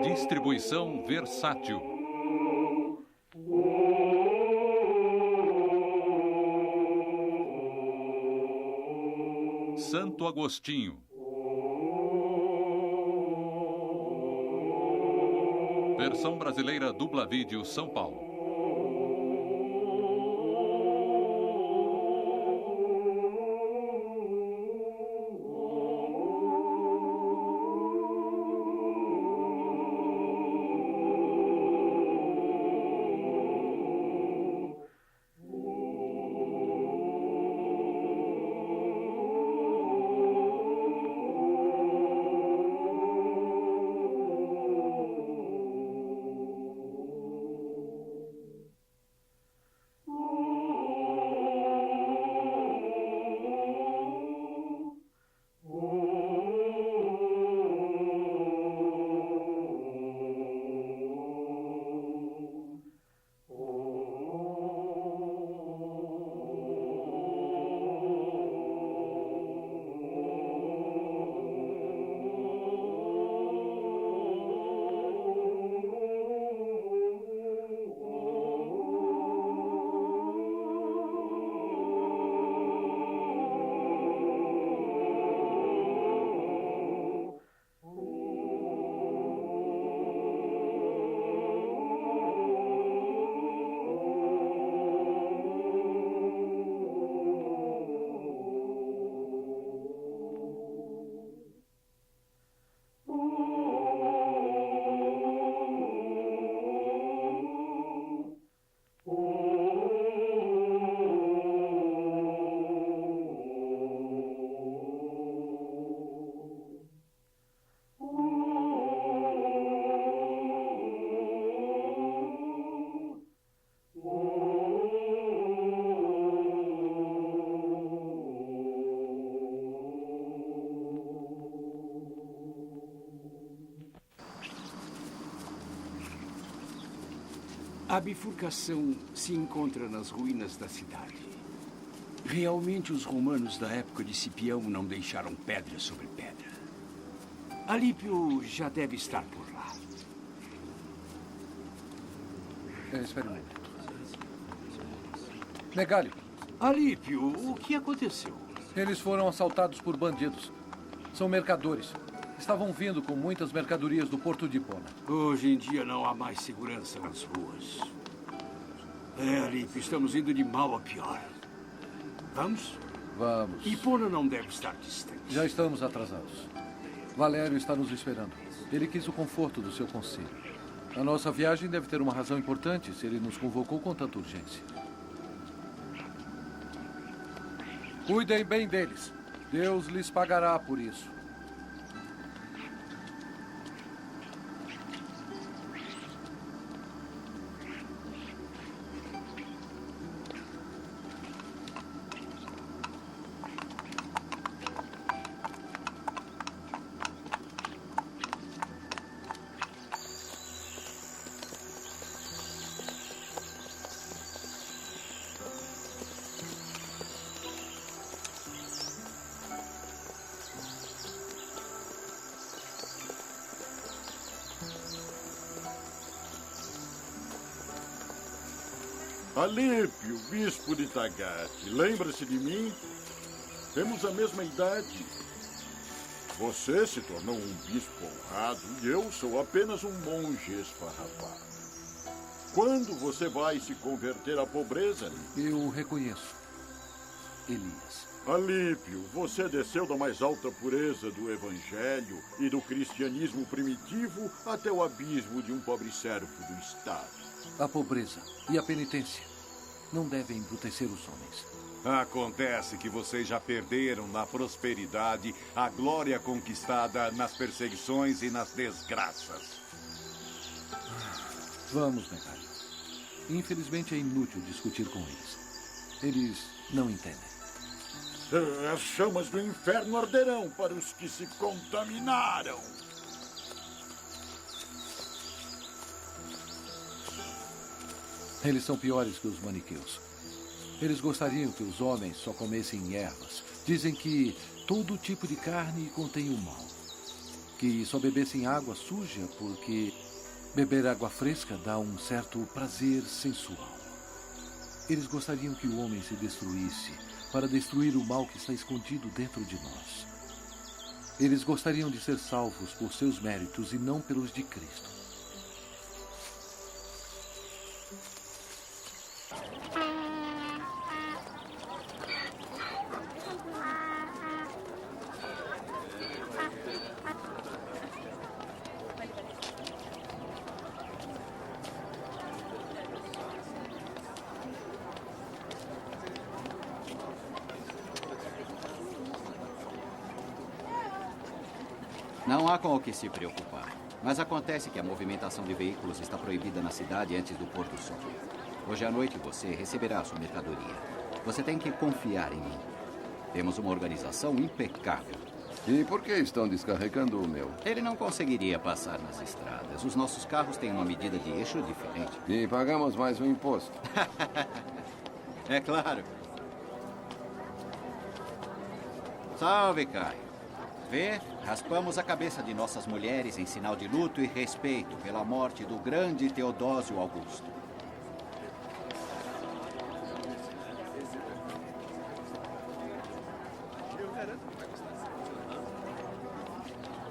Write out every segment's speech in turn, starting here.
Distribuição versátil. Santo Agostinho. Versão brasileira Dubla Vídeo São Paulo. A bifurcação se encontra nas ruínas da cidade. Realmente, os romanos da época de Cipião não deixaram pedra sobre pedra. Alípio já deve estar por lá. Espere um momento. Megalio. Alípio, o que aconteceu? Eles foram assaltados por bandidos. São mercadores. Estavam vindo com muitas mercadorias do porto de Hipona. Hoje em dia não há mais segurança nas ruas. Alípio, estamos indo de mal a pior. Vamos? Vamos. Hipona não deve estar distante. Já estamos atrasados. Valério está nos esperando. Ele quis o conforto do seu conselho. A nossa viagem deve ter uma razão importante se ele nos convocou com tanta urgência. Cuidem bem deles. Deus lhes pagará por isso. Alípio, bispo de Tagate, lembra-se de mim? Temos a mesma idade. Você se tornou um bispo honrado e eu sou apenas um monge esfarrapado. Quando você vai se converter à pobreza, Alípio? Eu reconheço. Elias. Alípio, você desceu da mais alta pureza do Evangelho e do cristianismo primitivo até o abismo de um pobre servo do Estado. A pobreza e a penitência não devem embrutecer os homens. Acontece que vocês já perderam na prosperidade a glória conquistada nas perseguições e nas desgraças. Vamos, Megalio. Infelizmente é inútil discutir com eles. Eles não entendem. As chamas do inferno arderão para os que se contaminaram. Eles são piores que os maniqueus. Eles gostariam que os homens só comessem ervas. Dizem que todo tipo de carne contém o mal. que só bebessem água suja porque beber água fresca dá um certo prazer sensual. Eles gostariam que o homem se destruísse para destruir o mal que está escondido dentro de nós. Eles gostariam de ser salvos por seus méritos e não pelos de Cristo. Não há com o que se preocupar. Mas acontece que a movimentação de veículos está proibida na cidade antes do pôr do sol. Hoje à noite você receberá a sua mercadoria. Você tem que confiar em mim. Temos uma organização impecável. E por que estão descarregando o meu? Ele não conseguiria passar nas estradas. Os nossos carros têm uma medida de eixo diferente. E pagamos mais um imposto. É claro. Salve, Caio. Vê, raspamos a cabeça de nossas mulheres em sinal de luto e respeito pela morte do grande Teodósio Augusto.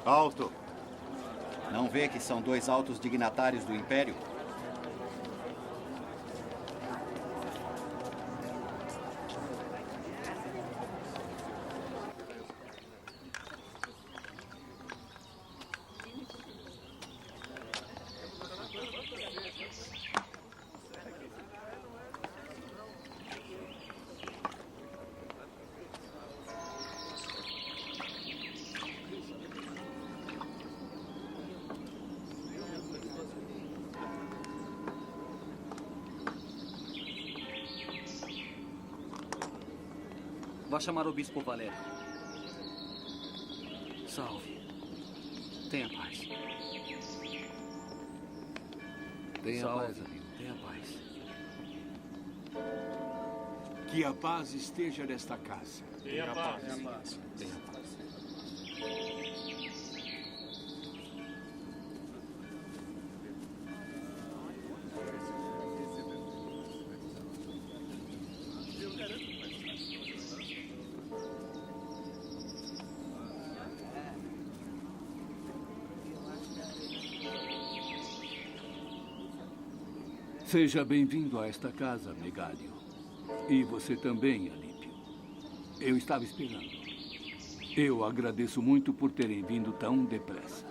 Alto. Não vê que são dois altos dignatários do Império? Vá chamar o Bispo Valério. Salve. Tenha paz. Tenha Salve. paz, amigo. Tenha paz. Que a paz esteja nesta casa. Tenha paz. Tenha paz. Tenha paz. Seja bem-vindo a esta casa, Megalio. E você também, Alípio. Eu estava esperando. Eu agradeço muito por terem vindo tão depressa.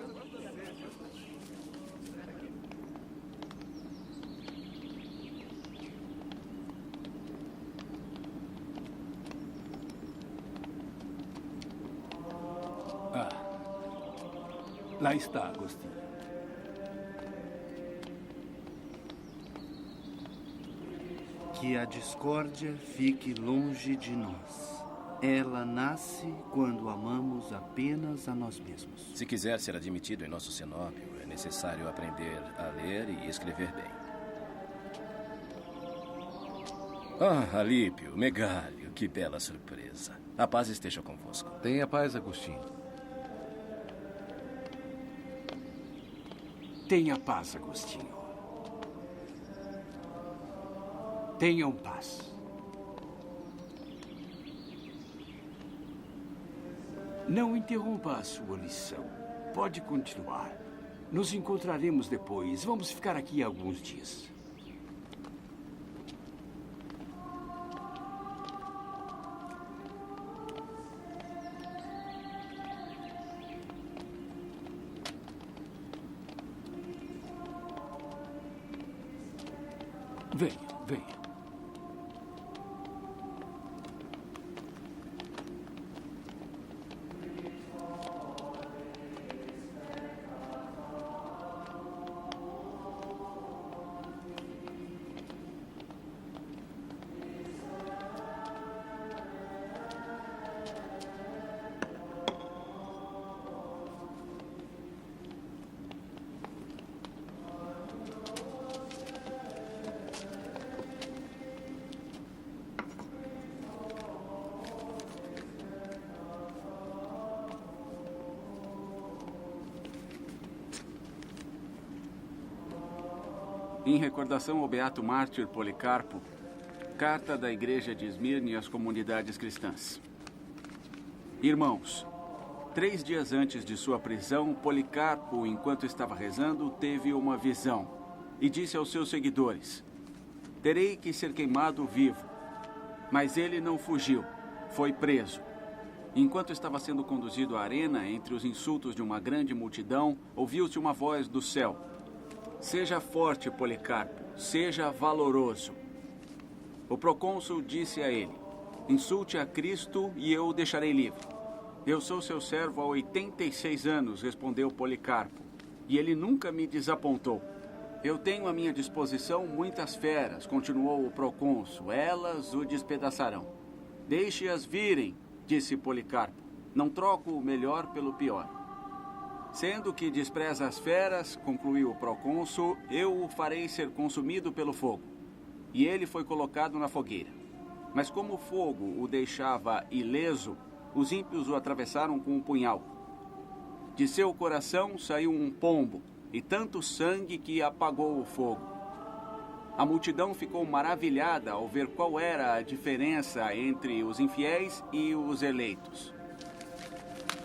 Lá está, Agostinho. Que a discórdia fique longe de nós. Ela nasce quando amamos apenas a nós mesmos. Se quiser ser admitido em nosso cenópio, é necessário aprender a ler e escrever bem. Ah, Alípio, Megalio, que bela surpresa. A paz esteja convosco. Tenha paz, Agostinho. Tenha paz, Agostinho. Tenham paz. Não interrompa a sua lição. Pode continuar. Nos encontraremos depois. Vamos ficar aqui alguns dias. Venha, venha. Em recordação ao beato mártir Policarpo, carta da Igreja de Esmirna e às comunidades cristãs. Irmãos, 3 dias antes de sua prisão, Policarpo, enquanto estava rezando, teve uma visão e disse aos seus seguidores: terei que ser queimado vivo. Mas ele não fugiu, foi preso. Enquanto estava sendo conduzido à arena, entre os insultos de uma grande multidão, ouviu-se uma voz do céu: seja forte, Policarpo, seja valoroso. O procônsul disse a ele: insulte a Cristo e eu o deixarei livre. Eu sou seu servo há 86 anos, respondeu Policarpo, e ele nunca me desapontou. Eu tenho à minha disposição muitas feras, continuou o procônsul, elas o despedaçarão. Deixe-as virem, disse Policarpo, não troco o melhor pelo pior. Sendo que despreza as feras, concluiu o procônsul, eu o farei ser consumido pelo fogo. E ele foi colocado na fogueira. Mas como o fogo o deixava ileso, os ímpios o atravessaram com um punhal. De seu coração saiu um pombo, e tanto sangue que apagou o fogo. A multidão ficou maravilhada ao ver qual era a diferença entre os infiéis e os eleitos.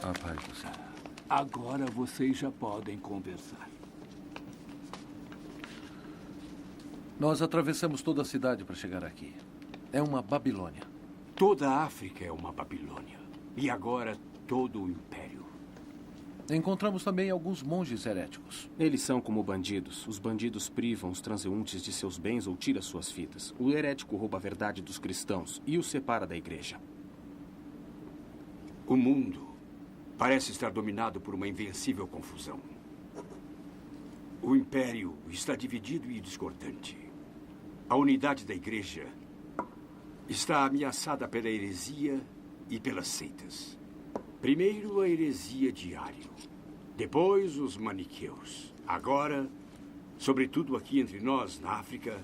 A paz do céu. Agora vocês já podem conversar. Nós atravessamos toda a cidade para chegar aqui. É uma Babilônia. Toda a África é uma Babilônia. E agora todo o Império. Encontramos também alguns monges heréticos. Eles são como bandidos. Os bandidos privam os transeuntes de seus bens ou tiram suas vidas. O herético rouba a verdade dos cristãos e os separa da igreja. O mundo parece estar dominado por uma invencível confusão. O Império está dividido e discordante. A unidade da igreja está ameaçada pela heresia e pelas seitas. Primeiro a heresia de Ário, depois os maniqueus. Agora, sobretudo aqui entre nós, na África,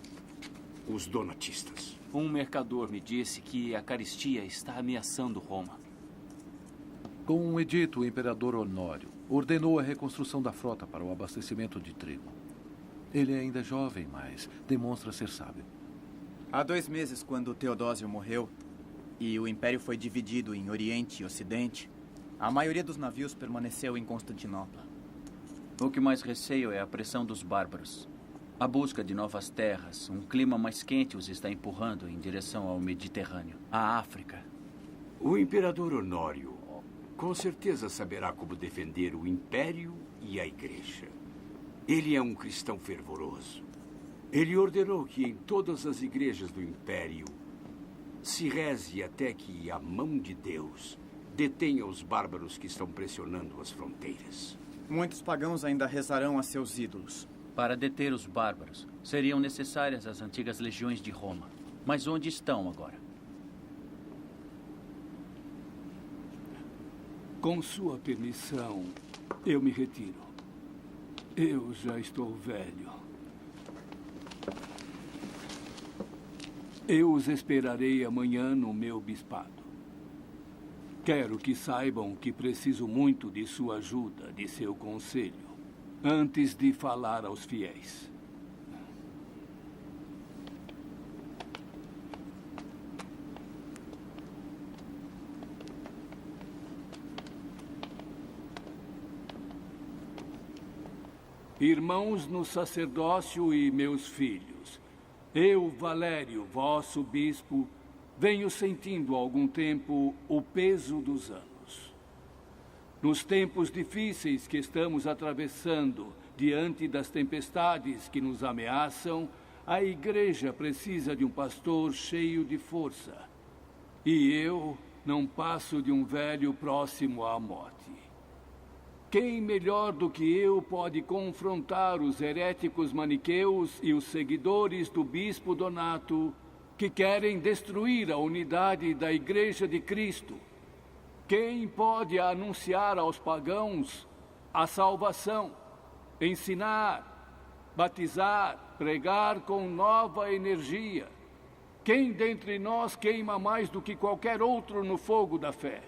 os donatistas. Um mercador me disse que a caristia está ameaçando Roma. Com um edito, o imperador Honório ordenou a reconstrução da frota para o abastecimento de trigo. Ele é ainda jovem, mas demonstra ser sábio. Há 2 meses, quando Teodósio morreu e o Império foi dividido em Oriente e Ocidente, a maioria dos navios permaneceu em Constantinopla. O que mais receio é a pressão dos bárbaros. A busca de novas terras, um clima mais quente os está empurrando em direção ao Mediterrâneo, à África. O imperador Honório com certeza saberá como defender o Império e a Igreja. Ele é um cristão fervoroso. Ele ordenou que em todas as igrejas do Império se reze até que a mão de Deus detenha os bárbaros que estão pressionando as fronteiras. Muitos pagãos ainda rezarão a seus ídolos. Para deter os bárbaros, seriam necessárias as antigas legiões de Roma. Mas onde estão agora? Com sua permissão, eu me retiro. Eu já estou velho. Eu os esperarei amanhã no meu bispado. Quero que saibam que preciso muito de sua ajuda, de seu conselho, antes de falar aos fiéis. Irmãos no sacerdócio e meus filhos, eu, Valério, vosso bispo, venho sentindo há algum tempo o peso dos anos. Nos tempos difíceis que estamos atravessando, diante das tempestades que nos ameaçam, a igreja precisa de um pastor cheio de força. E eu não passo de um velho próximo à morte. Quem melhor do que eu pode confrontar os heréticos maniqueus e os seguidores do bispo Donato que querem destruir a unidade da Igreja de Cristo? Quem pode anunciar aos pagãos a salvação, ensinar, batizar, pregar com nova energia? Quem dentre nós queima mais do que qualquer outro no fogo da fé?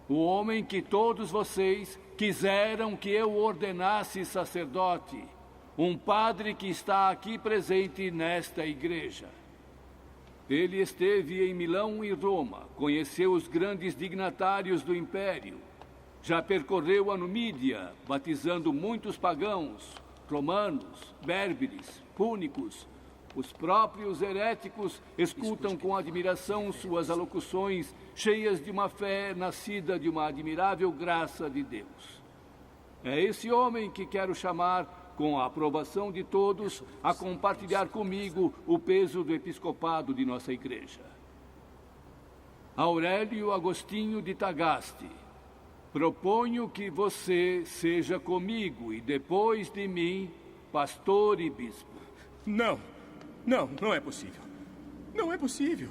O homem que todos vocês quiseram que eu ordenasse sacerdote. um padre que está aqui presente nesta igreja. Ele esteve em Milão e Roma, conheceu os grandes dignatários do Império, já percorreu a Numídia, batizando muitos pagãos, romanos, berberes, púnicos. Os próprios heréticos escutam com admiração suas alocuções, cheias de uma fé nascida de uma admirável graça de Deus. É esse homem que quero chamar, com a aprovação de todos, a compartilhar comigo o peso do episcopado de nossa igreja. Aurélio Agostinho de Tagaste, proponho que você seja comigo e depois de mim, pastor e bispo. Não é possível. Não é possível.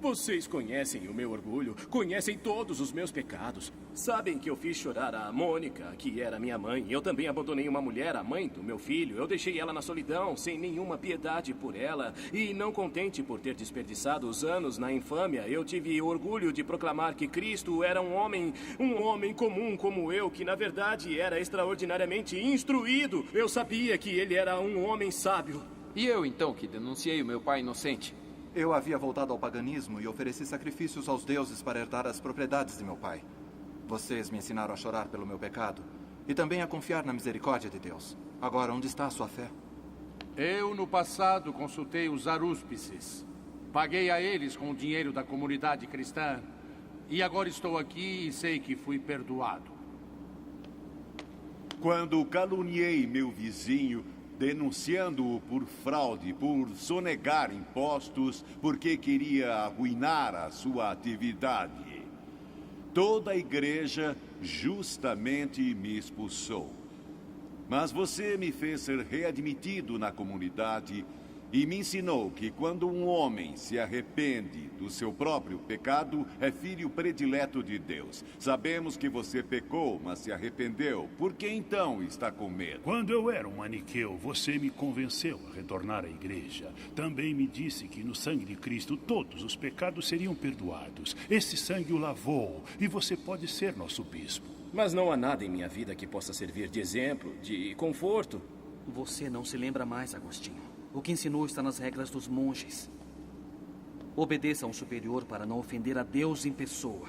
Vocês conhecem o meu orgulho, conhecem todos os meus pecados. Sabem que eu fiz chorar a Mônica, que era minha mãe. Eu também abandonei uma mulher, a mãe do meu filho. Eu deixei ela na solidão, sem nenhuma piedade por ela. E não contente por ter desperdiçado os anos na infâmia, eu tive orgulho de proclamar que Cristo era um homem comum como eu, que na verdade era extraordinariamente instruído. Eu sabia que ele era um homem sábio. E eu, então, que denunciei o meu pai inocente? Eu havia voltado ao paganismo e ofereci sacrifícios aos deuses para herdar as propriedades de meu pai. Vocês me ensinaram a chorar pelo meu pecado e também a confiar na misericórdia de Deus. Agora, onde está a sua fé? Eu, no passado, consultei os arúspices. Paguei a eles com o dinheiro da comunidade cristã. E agora estou aqui e sei que fui perdoado. Quando caluniei meu vizinho, denunciando-o por fraude, por sonegar impostos, porque queria arruinar a sua atividade, toda a igreja justamente me expulsou. Mas você me fez ser readmitido na comunidade e me ensinou que quando um homem se arrepende do seu próprio pecado, é filho predileto de Deus. Sabemos que você pecou, mas se arrependeu. Por que então está com medo? Quando eu era um maniqueu, você me convenceu a retornar à igreja. Também me disse que no sangue de Cristo todos os pecados seriam perdoados. Esse sangue o lavou e você pode ser nosso bispo. Mas não há nada em minha vida que possa servir de exemplo, de conforto. Você não se lembra mais, Agostinho. O que ensinou está nas regras dos monges. Obedeça a um superior para não ofender a Deus em pessoa.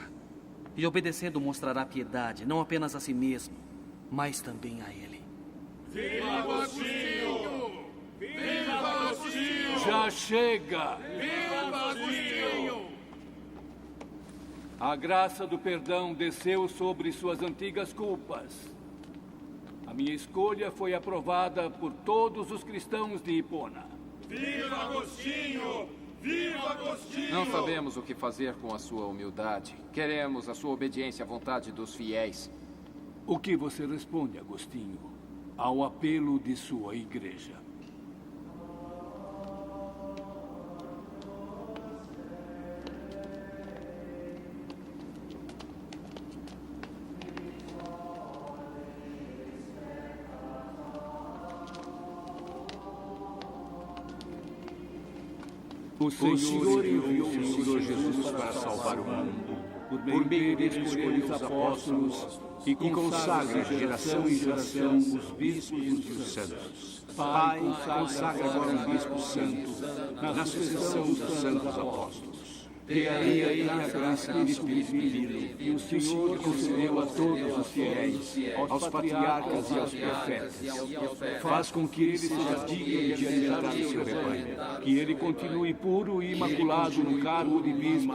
E obedecendo mostrará piedade, não apenas a si mesmo, mas também a ele. Viva Agostinho! Viva Agostinho! Já chega! Viva Agostinho! A graça do perdão desceu sobre suas antigas culpas. A minha escolha foi aprovada por todos os cristãos de Hipona. Viva Agostinho! Viva Agostinho! Não sabemos o que fazer com a sua humildade. Queremos a sua obediência à vontade dos fiéis. O que você responde, Agostinho, ao apelo de sua igreja? O Senhor enviou o Senhor Jesus para salvar o mundo. Por meio dele escolheu os apóstolos e consagra de geração em geração os bispos e os santos. Pai, consagra agora os bispos santos na sucessão dos santos apóstolos. Dê a ele a graça do Espírito divino, e o Senhor concedeu a todos os fiéis, aos patriarcas e aos profetas. Faz com que ele seja digno de alimentar o seu rebanho, que ele continue puro e imaculado no cargo de bispo,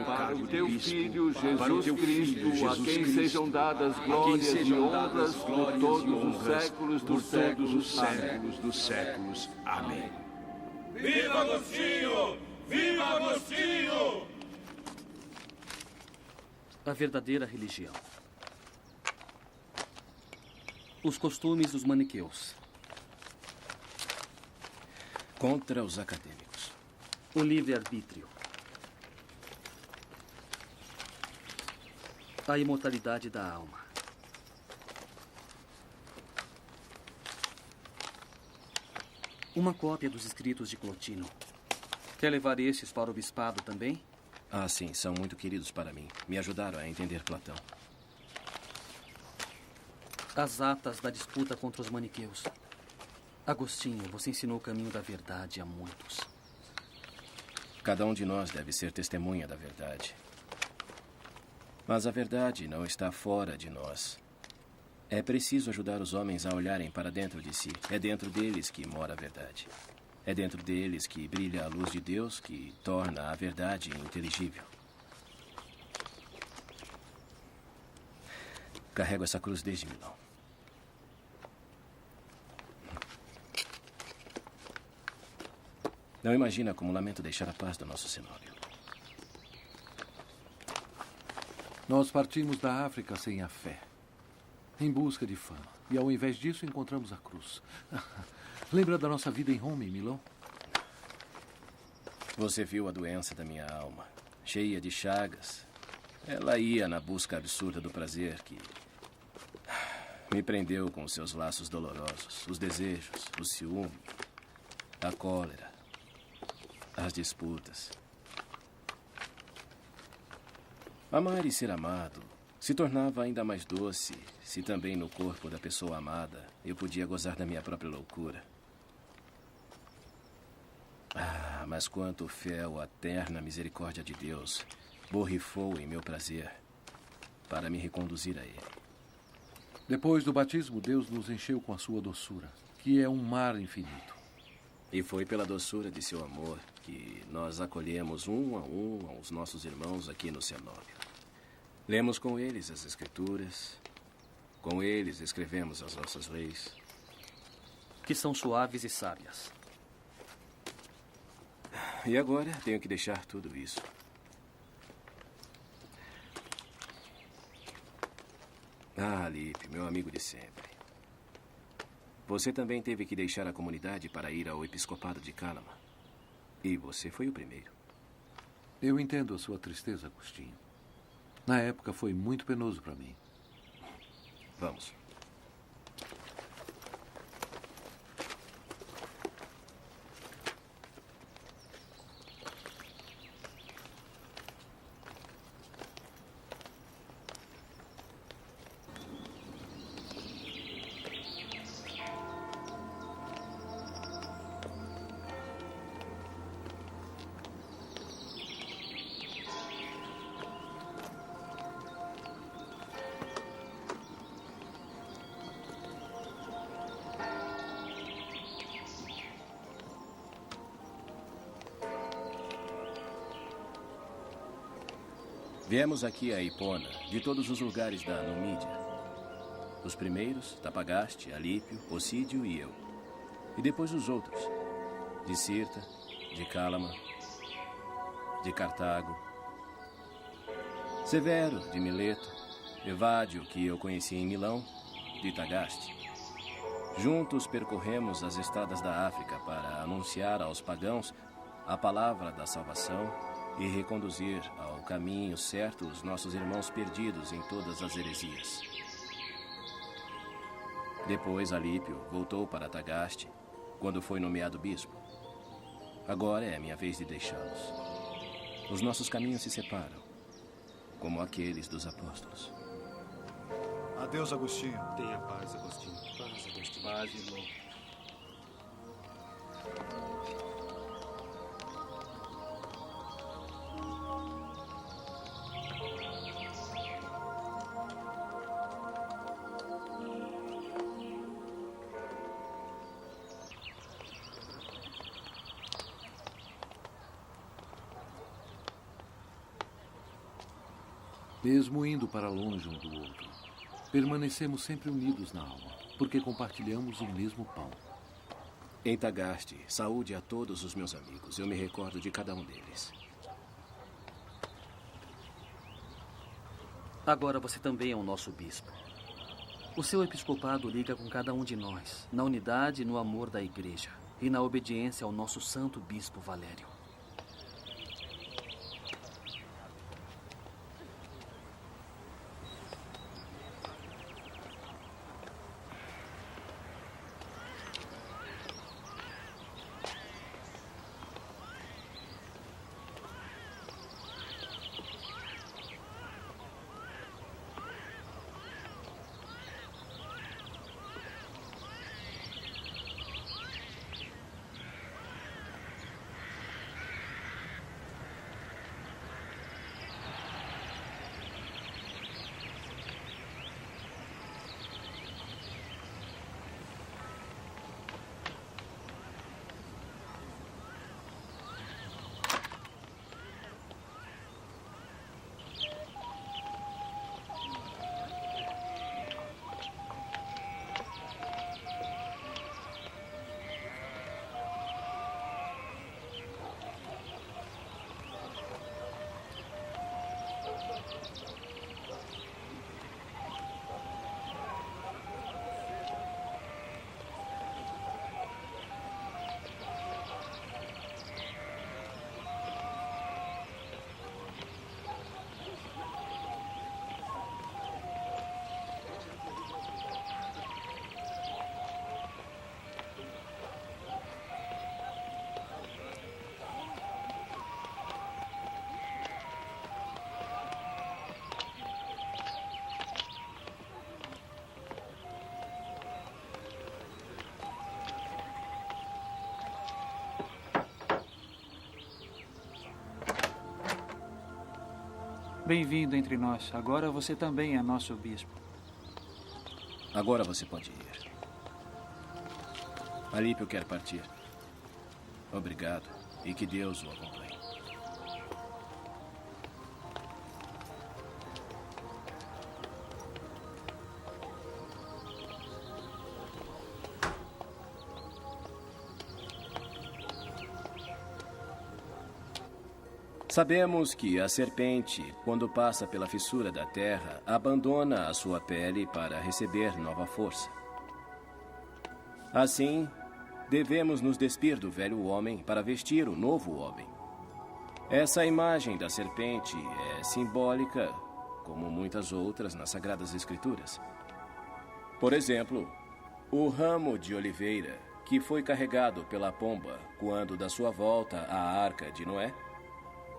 para o teu Filho Jesus Cristo, a quem sejam dadas glórias e honras por todos os séculos dos séculos. Amém. Viva Agostinho! Viva Agostinho! A verdadeira religião. Os costumes dos maniqueus. Contra os acadêmicos. O livre-arbítrio. A imortalidade da alma. Uma cópia dos escritos de Clotino. Quer levar estes para o bispado também? Ah, sim, são muito queridos para mim. Me ajudaram a entender Platão. As atas da disputa contra os maniqueus. Agostinho, você ensinou o caminho da verdade a muitos. Cada um de nós deve ser testemunha da verdade. Mas a verdade não está fora de nós. É preciso ajudar os homens a olharem para dentro de si. É dentro deles que mora a verdade. É dentro deles que brilha a luz de Deus que torna a verdade inteligível. Carrego essa cruz desde Milão. Não imagina como lamento deixar a paz do nosso cenóbio. Nós partimos da África sem a fé, em busca de fama. E ao invés disso, encontramos a cruz. Lembra da nossa vida em Roma, em Milão? Você viu a doença da minha alma, cheia de chagas. Ela ia na busca absurda do prazer que me prendeu com os seus laços dolorosos, os desejos, o ciúme, a cólera, as disputas. Amar e ser amado se tornava ainda mais doce se também no corpo da pessoa amada eu podia gozar da minha própria loucura. Ah, mas quanto fel a terna misericórdia de Deus borrifou em meu prazer para me reconduzir a Ele. Depois do batismo, Deus nos encheu com a sua doçura, que é um mar infinito. E foi pela doçura de seu amor que nós acolhemos um a um os nossos irmãos aqui no cenóbio. Lemos com eles as Escrituras, com eles escrevemos as nossas leis. Que são suaves e sábias. E agora tenho que deixar tudo isso. Ah, Alípio, meu amigo de sempre. Você também teve que deixar a comunidade para ir ao episcopado de Cálama. E você foi o primeiro. Eu entendo a sua tristeza, Agostinho. Na época foi muito penoso para mim. Vamos. Viemos aqui a Hipona, de todos os lugares da Numídia. Os primeiros, Tapagaste, Alípio, Ocídio e eu. E depois os outros, de Cirta, de Cálama, de Cartago, Severo, de Mileto, Evádio, que eu conheci em Milão, de Tagaste. Juntos percorremos as estradas da África para anunciar aos pagãos a palavra da salvação e reconduzir ao caminho certo os nossos irmãos perdidos em todas as heresias. Depois, Alípio voltou para Tagaste, quando foi nomeado bispo. Agora é a minha vez de deixá-los. Os nossos caminhos se separam, como aqueles dos apóstolos. Adeus, Agostinho. Tenha paz, Agostinho. Paz, Agostinho. Paz, irmão. Mesmo indo para longe um do outro, permanecemos sempre unidos na alma, porque compartilhamos o mesmo pão. Em Tagaste, saúde a todos os meus amigos. Eu me recordo de cada um deles. Agora você também é o nosso bispo. O seu episcopado liga com cada um de nós, na unidade e no amor da igreja, e na obediência ao nosso santo bispo Valério. Bem-vindo entre nós. Agora você também é nosso bispo. Agora você pode ir. Alípio quer partir. Obrigado e que Deus o acompanhe. Sabemos que a serpente, quando passa pela fissura da terra, abandona a sua pele para receber nova força. Assim, devemos nos despir do velho homem para vestir o novo homem. Essa imagem da serpente é simbólica, como muitas outras nas Sagradas Escrituras. Por exemplo, o ramo de oliveira que foi carregado pela pomba quando da sua volta à Arca de Noé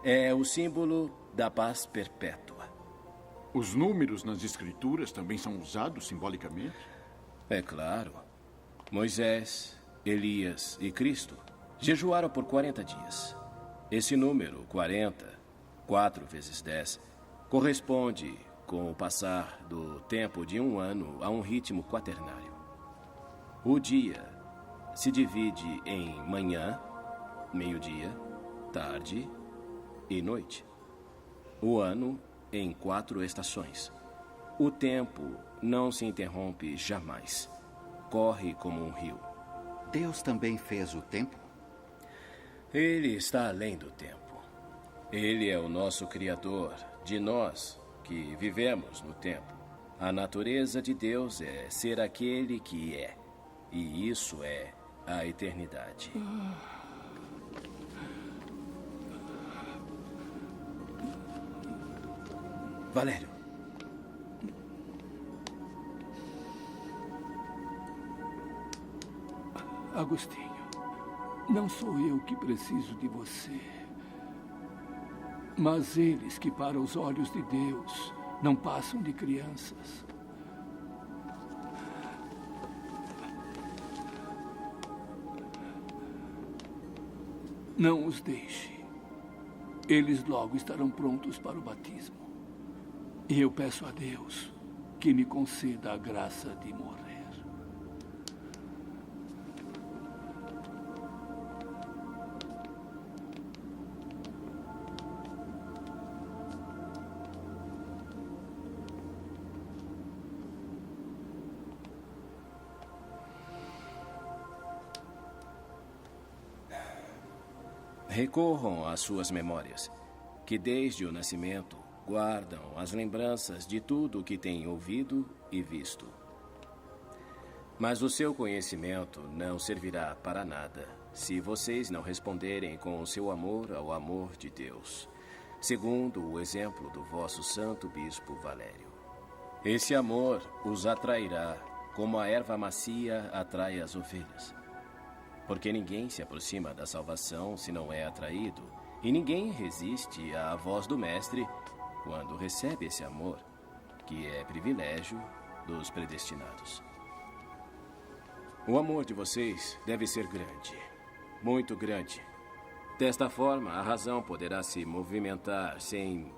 é o símbolo da paz perpétua. Os números nas Escrituras também são usados simbolicamente? É claro. Moisés, Elias e Cristo jejuaram por 40 dias. Esse número, 40, 4 vezes 10, corresponde com o passar do tempo de um ano a um ritmo quaternário. O dia se divide em manhã, meio-dia, tarde e noite. O ano em 4 estações. O tempo não se interrompe jamais. Corre como um rio. Deus também fez o tempo? Ele está além do tempo. Ele é o nosso Criador, de nós que vivemos no tempo. A natureza de Deus é ser aquele que é. E isso é a eternidade. Valério. Agostinho, não sou eu que preciso de você, mas eles que, para os olhos de Deus, não passam de crianças. Não os deixe. Eles logo estarão prontos para o batismo. E eu peço a Deus que me conceda a graça de morrer. Recorram às suas memórias, que desde o nascimento guardam as lembranças de tudo o que têm ouvido e visto. Mas o seu conhecimento não servirá para nada se vocês não responderem com o seu amor ao amor de Deus, segundo o exemplo do vosso santo bispo Valério. Esse amor os atrairá como a erva macia atrai as ovelhas. Porque ninguém se aproxima da salvação se não é atraído, e ninguém resiste à voz do Mestre quando recebe esse amor, que é privilégio dos predestinados. O amor de vocês deve ser grande, muito grande. Desta forma, a razão poderá se movimentar sem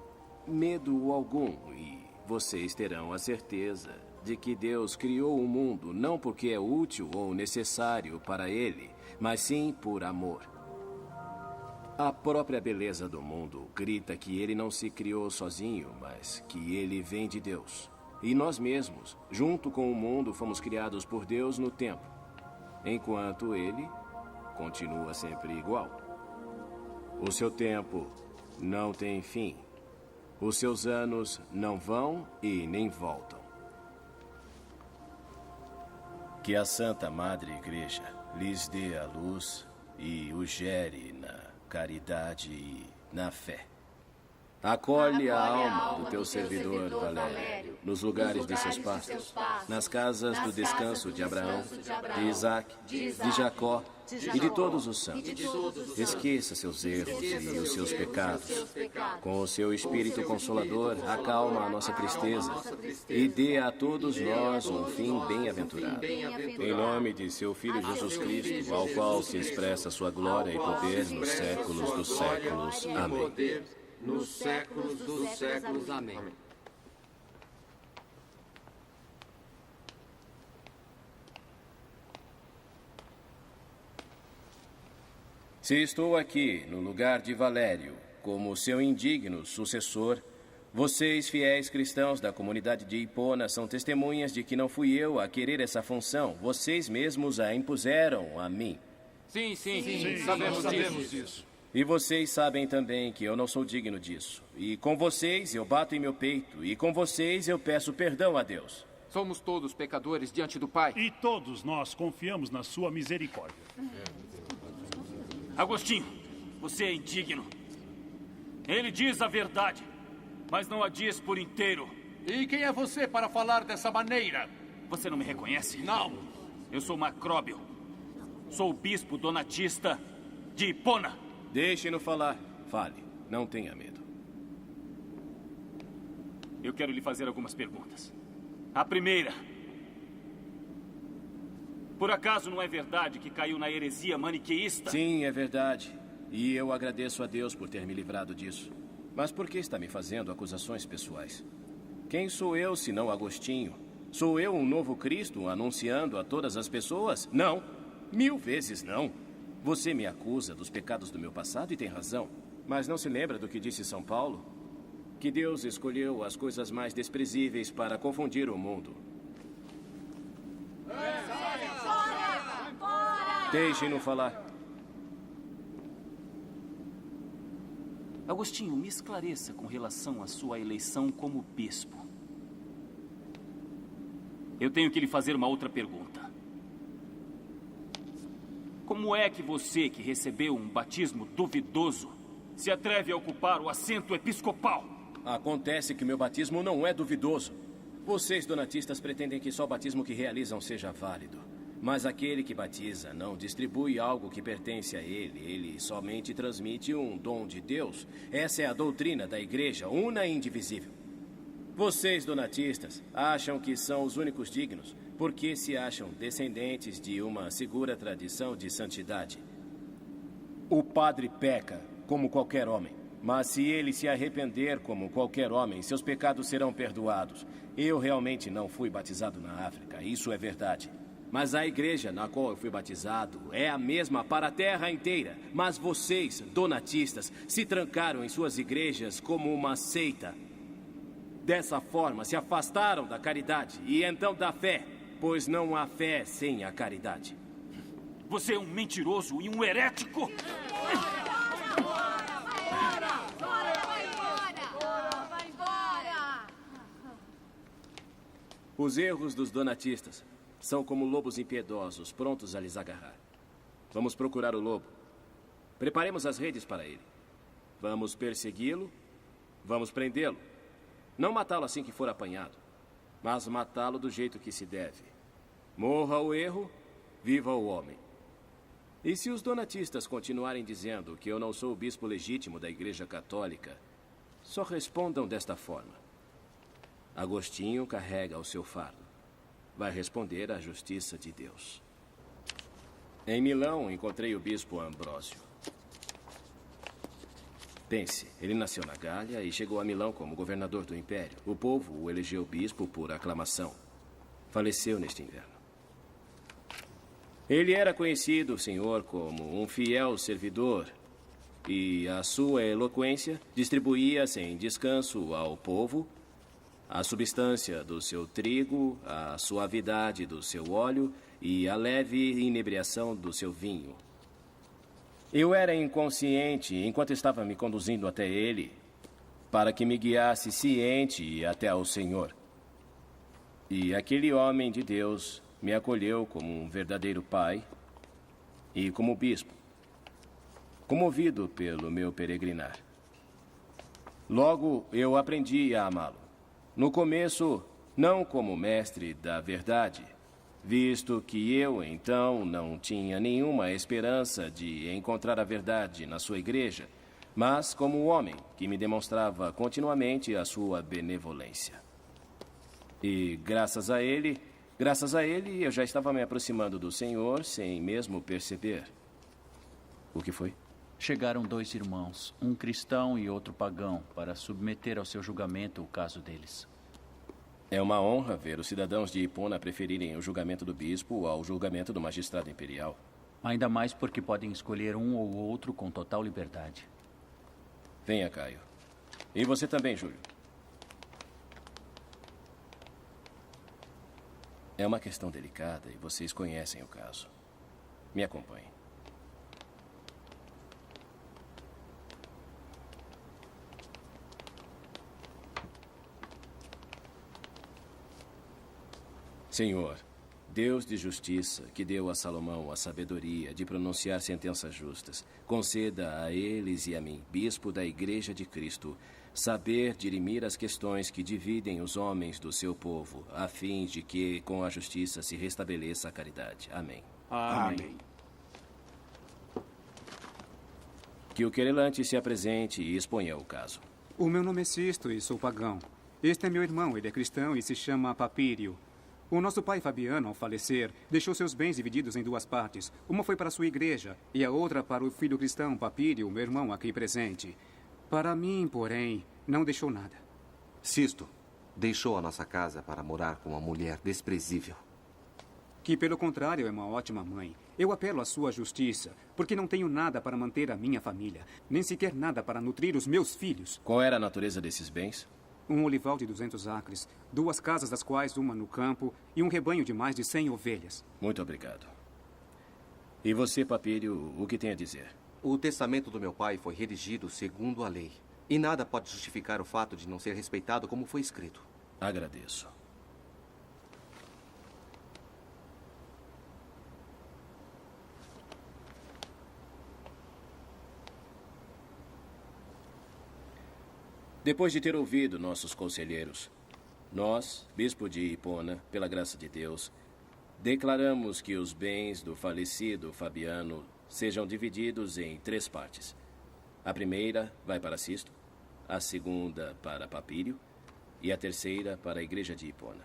medo algum, e vocês terão a certeza de que Deus criou o mundo não porque é útil ou necessário para ele, mas sim por amor. A própria beleza do mundo grita que ele não se criou sozinho, mas que ele vem de Deus. E nós mesmos, junto com o mundo, fomos criados por Deus no tempo, enquanto ele continua sempre igual. O seu tempo não tem fim. Os seus anos não vão e nem voltam. Que a Santa Madre Igreja lhes dê a luz e os gere na caridade e na fé. Acolhe a alma do teu servidor, Valério, nos lugares de seus passos, nas casas do descanso de Abraão, de Isaac, de Jacó e de todos os santos. Esqueça seus erros e os seus pecados. Com o seu Espírito Consolador, acalma a nossa tristeza e dê a todos nós um fim bem-aventurado. Em nome de seu Filho Jesus Cristo, ao qual se expressa sua glória e poder nos séculos dos séculos. Amém. nos séculos dos séculos. Amém. Se estou aqui no lugar de Valério como seu indigno sucessor, vocês, fiéis cristãos da comunidade de Hipona, são testemunhas de que não fui eu a querer essa função. Vocês mesmos a impuseram a mim. Sim, sabemos disso. E vocês sabem também que eu não sou digno disso. E com vocês eu bato em meu peito. E com vocês eu peço perdão a Deus. Somos todos pecadores diante do Pai. E todos nós confiamos na sua misericórdia. Agostinho, você é indigno. Ele diz a verdade, mas não a diz por inteiro. E quem é você para falar dessa maneira? Você não me reconhece? Não. Eu sou Macróbio. Sou o bispo donatista de Hipona. Deixe-no falar. Fale. Não tenha medo. Eu quero lhe fazer algumas perguntas. A primeira. Por acaso não é verdade que caiu na heresia maniqueísta? Sim, é verdade. E eu agradeço a Deus por ter me livrado disso. Mas por que está me fazendo acusações pessoais? Quem sou eu, senão Agostinho? Sou eu um novo Cristo anunciando a todas as pessoas? Não. 1000 vezes não. Você me acusa dos pecados do meu passado e tem razão. Mas não se lembra do que disse São Paulo? Que Deus escolheu as coisas mais desprezíveis para confundir o mundo. Deixem-no falar. Agostinho, me esclareça com relação à sua eleição como bispo. Eu tenho que lhe fazer uma outra pergunta. Como é que você, que recebeu um batismo duvidoso, se atreve a ocupar o assento episcopal? Acontece que meu batismo não é duvidoso. Vocês, donatistas, pretendem que só o batismo que realizam seja válido. Mas aquele que batiza não distribui algo que pertence a ele. Ele somente transmite um dom de Deus. Essa é a doutrina da Igreja, una e indivisível. Vocês, donatistas, acham que são os únicos dignos porque se acham descendentes de uma segura tradição de santidade. O padre peca, como qualquer homem. Mas se ele se arrepender como qualquer homem, seus pecados serão perdoados. Eu realmente não fui batizado na África, isso é verdade. Mas a igreja na qual eu fui batizado é a mesma para a terra inteira. Mas vocês, donatistas, se trancaram em suas igrejas como uma seita. Dessa forma, se afastaram da caridade e então da fé, pois não há fé sem a caridade. Você é um mentiroso e um herético! Os erros dos donatistas são como lobos impiedosos, prontos a lhes agarrar. Vamos procurar o lobo. Preparemos as redes para ele. Vamos persegui-lo. Vamos prendê-lo. Não matá-lo assim que for apanhado, mas matá-lo do jeito que se deve. Morra o erro, viva o homem. E se os donatistas continuarem dizendo que eu não sou o bispo legítimo da Igreja Católica, só respondam desta forma. Agostinho carrega o seu fardo. Vai responder à justiça de Deus. Em Milão, encontrei o bispo Ambrósio. Pense, ele nasceu na Gália e chegou a Milão como governador do Império. O povo o elegeu bispo por aclamação. Faleceu neste inverno. Ele era conhecido, senhor, como um fiel servidor. E a sua eloquência distribuía sem descanso ao povo a substância do seu trigo, a suavidade do seu óleo e a leve inebriação do seu vinho. Eu era inconsciente enquanto estava me conduzindo até ele, para que me guiasse ciente até ao Senhor. E aquele homem de Deus me acolheu como um verdadeiro pai e como bispo, comovido pelo meu peregrinar. Logo, eu aprendi a amá-lo. No começo, não como mestre da verdade, visto que eu, então, não tinha nenhuma esperança de encontrar a verdade na sua igreja, mas como homem que me demonstrava continuamente a sua benevolência. E graças a ele, eu já estava me aproximando do Senhor sem mesmo perceber. O que foi? Chegaram 2 irmãos, um cristão e outro pagão, para submeter ao seu julgamento o caso deles. É uma honra ver os cidadãos de Hipona preferirem o julgamento do bispo ao julgamento do magistrado imperial. Ainda mais porque podem escolher um ou outro com total liberdade. Venha, Caio. E você também, Júlio. É uma questão delicada e vocês conhecem o caso. Me acompanhem. Senhor, Deus de justiça, que deu a Salomão a sabedoria de pronunciar sentenças justas, conceda a eles e a mim, bispo da Igreja de Cristo, saber dirimir as questões que dividem os homens do seu povo, a fim de que, com a justiça, se restabeleça a caridade. Amém. Amém. Que o querelante se apresente e exponha o caso. O meu nome é Sisto e sou pagão. Este é meu irmão, ele é cristão e se chama Papírio. O nosso pai Fabiano, ao falecer, deixou seus bens divididos em 2 partes. Uma foi para sua igreja e a outra para o filho cristão Papírio, meu irmão aqui presente. Para mim, porém, não deixou nada. Sisto deixou a nossa casa para morar com uma mulher desprezível. Que, pelo contrário, é uma ótima mãe. Eu apelo à sua justiça, porque não tenho nada para manter a minha família, nem sequer nada para nutrir os meus filhos. Qual era a natureza desses bens? Um olival de 200 acres, 2 casas, das quais uma no campo, e um rebanho de mais de 100 ovelhas. Muito obrigado. E você, Papírio, o que tem a dizer? O testamento do meu pai foi redigido segundo a lei. E nada pode justificar o fato de não ser respeitado como foi escrito. Agradeço. Depois de ter ouvido nossos conselheiros, nós, bispo de Hipona, pela graça de Deus, declaramos que os bens do falecido Fabiano sejam divididos em 3 partes. A primeira vai para Sisto, a segunda para Papírio e a terceira para a Igreja de Hipona.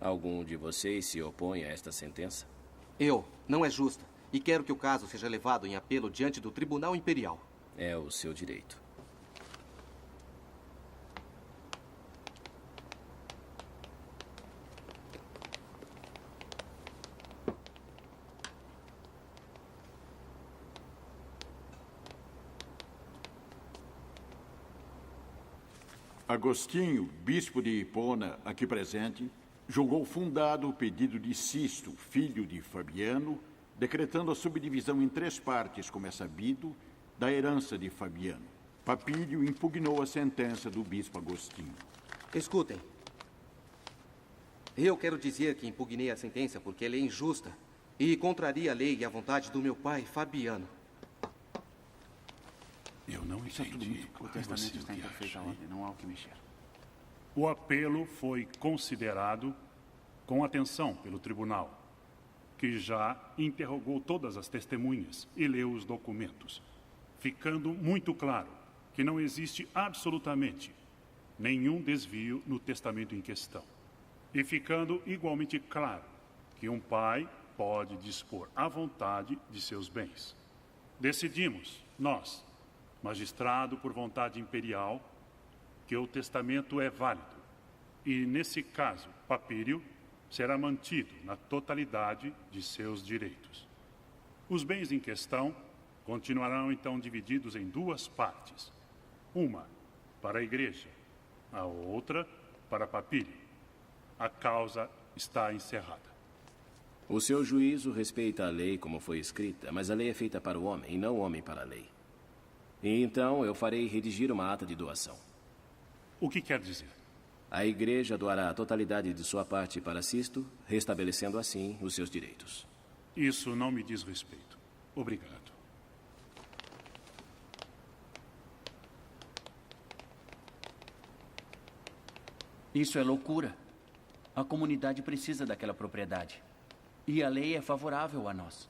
Algum de vocês se opõe a esta sentença? Eu. Não é justa. E quero que o caso seja levado em apelo diante do Tribunal Imperial. É o seu direito. Agostinho, bispo de Hipona, aqui presente, julgou fundado o pedido de Sisto, filho de Fabiano, decretando a subdivisão em 3 partes, como é sabido, da herança de Fabiano. Papírio impugnou a sentença do bispo Agostinho. Escutem. Eu quero dizer que impugnei a sentença porque ela é injusta e contraria a lei e a vontade do meu pai, Fabiano. Eu não entendi. O testamento está em perfeita ordem, não há o que mexer. O apelo foi considerado com atenção pelo tribunal, que já interrogou todas as testemunhas e leu os documentos, ficando muito claro que não existe absolutamente nenhum desvio no testamento em questão. E ficando igualmente claro que um pai pode dispor à vontade de seus bens. Decidimos, nós, magistrado por vontade imperial, que o testamento é válido e, nesse caso, Papírio será mantido na totalidade de seus direitos. Os bens em questão continuarão, então, divididos em 2 partes. Uma para a igreja, a outra para Papírio. A causa está encerrada. O seu juízo respeita a lei como foi escrita, mas a lei é feita para o homem e não o homem para a lei. E então eu farei redigir uma ata de doação. O que quer dizer? A igreja doará a totalidade de sua parte para Sisto, restabelecendo assim os seus direitos. Isso não me diz respeito. Obrigado. Isso é loucura. A comunidade precisa daquela propriedade. E a lei é favorável a nós.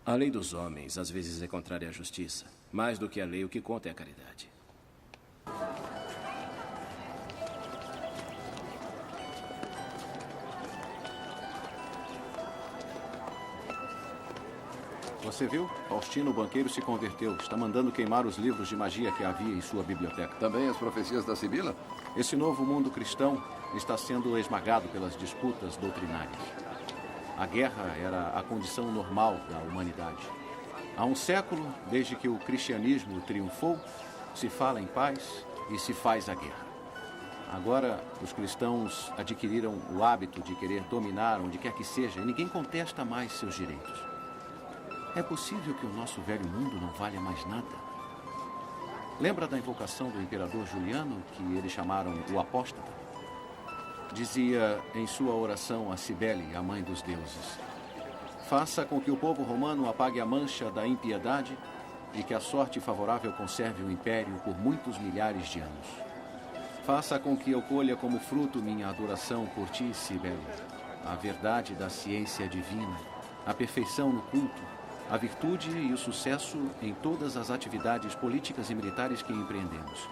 A lei dos homens às vezes é contrária à justiça. Mais do que a lei, o que conta é a caridade. Você viu? Faustino, o banqueiro, se converteu. Está mandando queimar os livros de magia que havia em sua biblioteca. Também as profecias da Sibila? Esse novo mundo cristão está sendo esmagado pelas disputas doutrinárias. A guerra era a condição normal da humanidade. Há um século, desde que o cristianismo triunfou, se fala em paz e se faz a guerra. Agora, os cristãos adquiriram o hábito de querer dominar onde quer que seja e ninguém contesta mais seus direitos. É possível que o nosso velho mundo não valha mais nada? Lembra da invocação do imperador Juliano, que eles chamaram o apóstata? Dizia em sua oração a Cibele, a mãe dos deuses: faça com que o povo romano apague a mancha da impiedade e que a sorte favorável conserve o império por muitos milhares de anos. Faça com que eu colha como fruto minha adoração por ti, Cibele, a verdade da ciência divina, a perfeição no culto, a virtude e o sucesso em todas as atividades políticas e militares que empreendemos.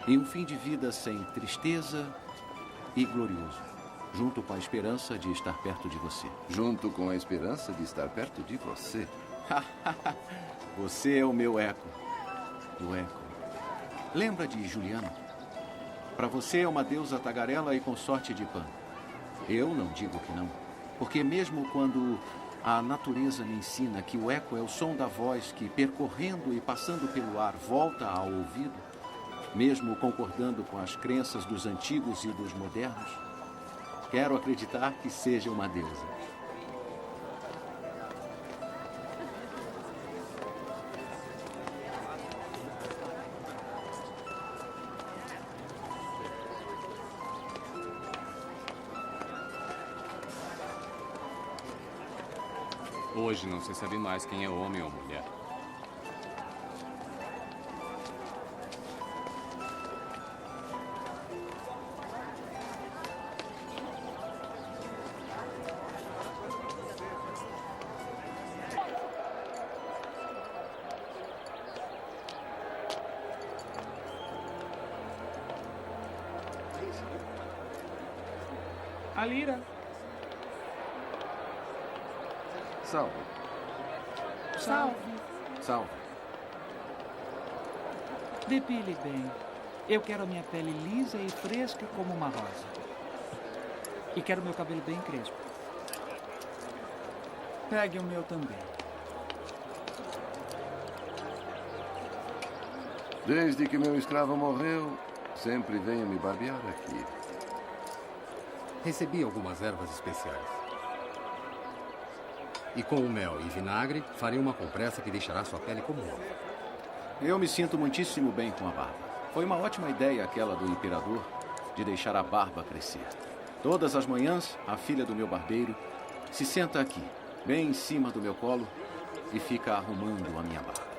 E um fim de vida sem tristeza e glorioso, junto com a esperança de estar perto de você. Junto com a esperança de estar perto de você? Você é o meu eco. O eco. Lembra de Juliano? Para você é uma deusa tagarela e consorte de Pan. Eu não digo que não, porque mesmo quando a natureza me ensina que o eco é o som da voz que, percorrendo e passando pelo ar, volta ao ouvido, mesmo concordando com as crenças dos antigos e dos modernos, quero acreditar que seja uma deusa. Hoje não se sabe mais quem é homem ou mulher. A Lira. Salve. Salve. Salve. Depile bem. Eu quero a minha pele lisa e fresca como uma rosa. E quero meu cabelo bem crespo. Pegue o meu também. Desde que meu escravo morreu, sempre venho me barbear aqui. Recebi algumas ervas especiais. E com o mel e vinagre, farei uma compressa que deixará sua pele como nova. Eu me sinto muitíssimo bem com a barba. Foi uma ótima ideia aquela do imperador de deixar a barba crescer. Todas as manhãs, a filha do meu barbeiro se senta aqui, bem em cima do meu colo, e fica arrumando a minha barba.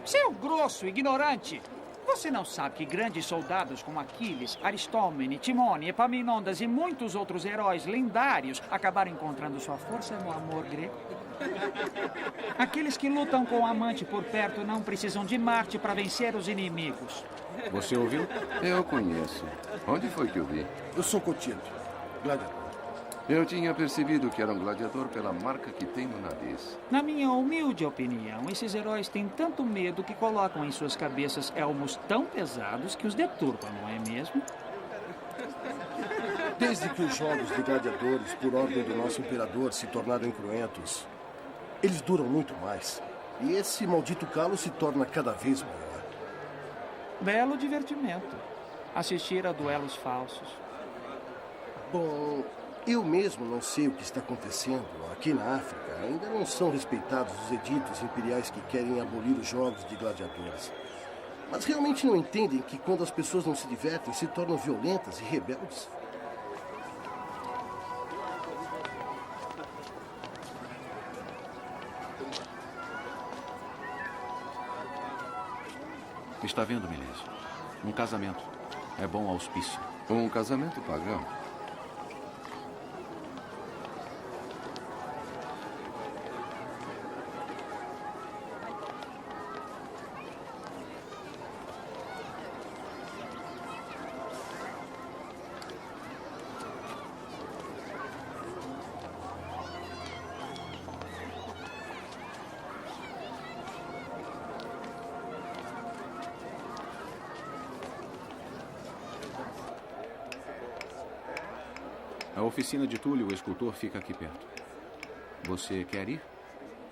Seu grosso, ignorante! Você não sabe que grandes soldados como Aquiles, Aristómene, Timone, Epaminondas e muitos outros heróis lendários acabaram encontrando sua força no amor grego? Aqueles que lutam com o amante por perto não precisam de Marte para vencer os inimigos. Você ouviu? Eu conheço. Onde foi que eu vi? Eu sou Cotinto, gladiador. Eu tinha percebido que era um gladiador pela marca que tem no nariz. Na minha humilde opinião, esses heróis têm tanto medo que colocam em suas cabeças elmos tão pesados que os deturpam, não é mesmo? Desde que os jogos de gladiadores, por ordem do nosso imperador, se tornaram cruentos, eles duram muito mais. E esse maldito calo se torna cada vez maior. Belo divertimento. Assistir a duelos falsos. Bom, eu mesmo não sei o que está acontecendo. Aqui na África ainda não são respeitados os editos imperiais que querem abolir os jogos de gladiadores. Mas realmente não entendem que quando as pessoas não se divertem, se tornam violentas e rebeldes? Está vendo, Milésio? Um casamento. É bom auspício. Um casamento pagão. A oficina de Túlio, o escultor, fica aqui perto. Você quer ir?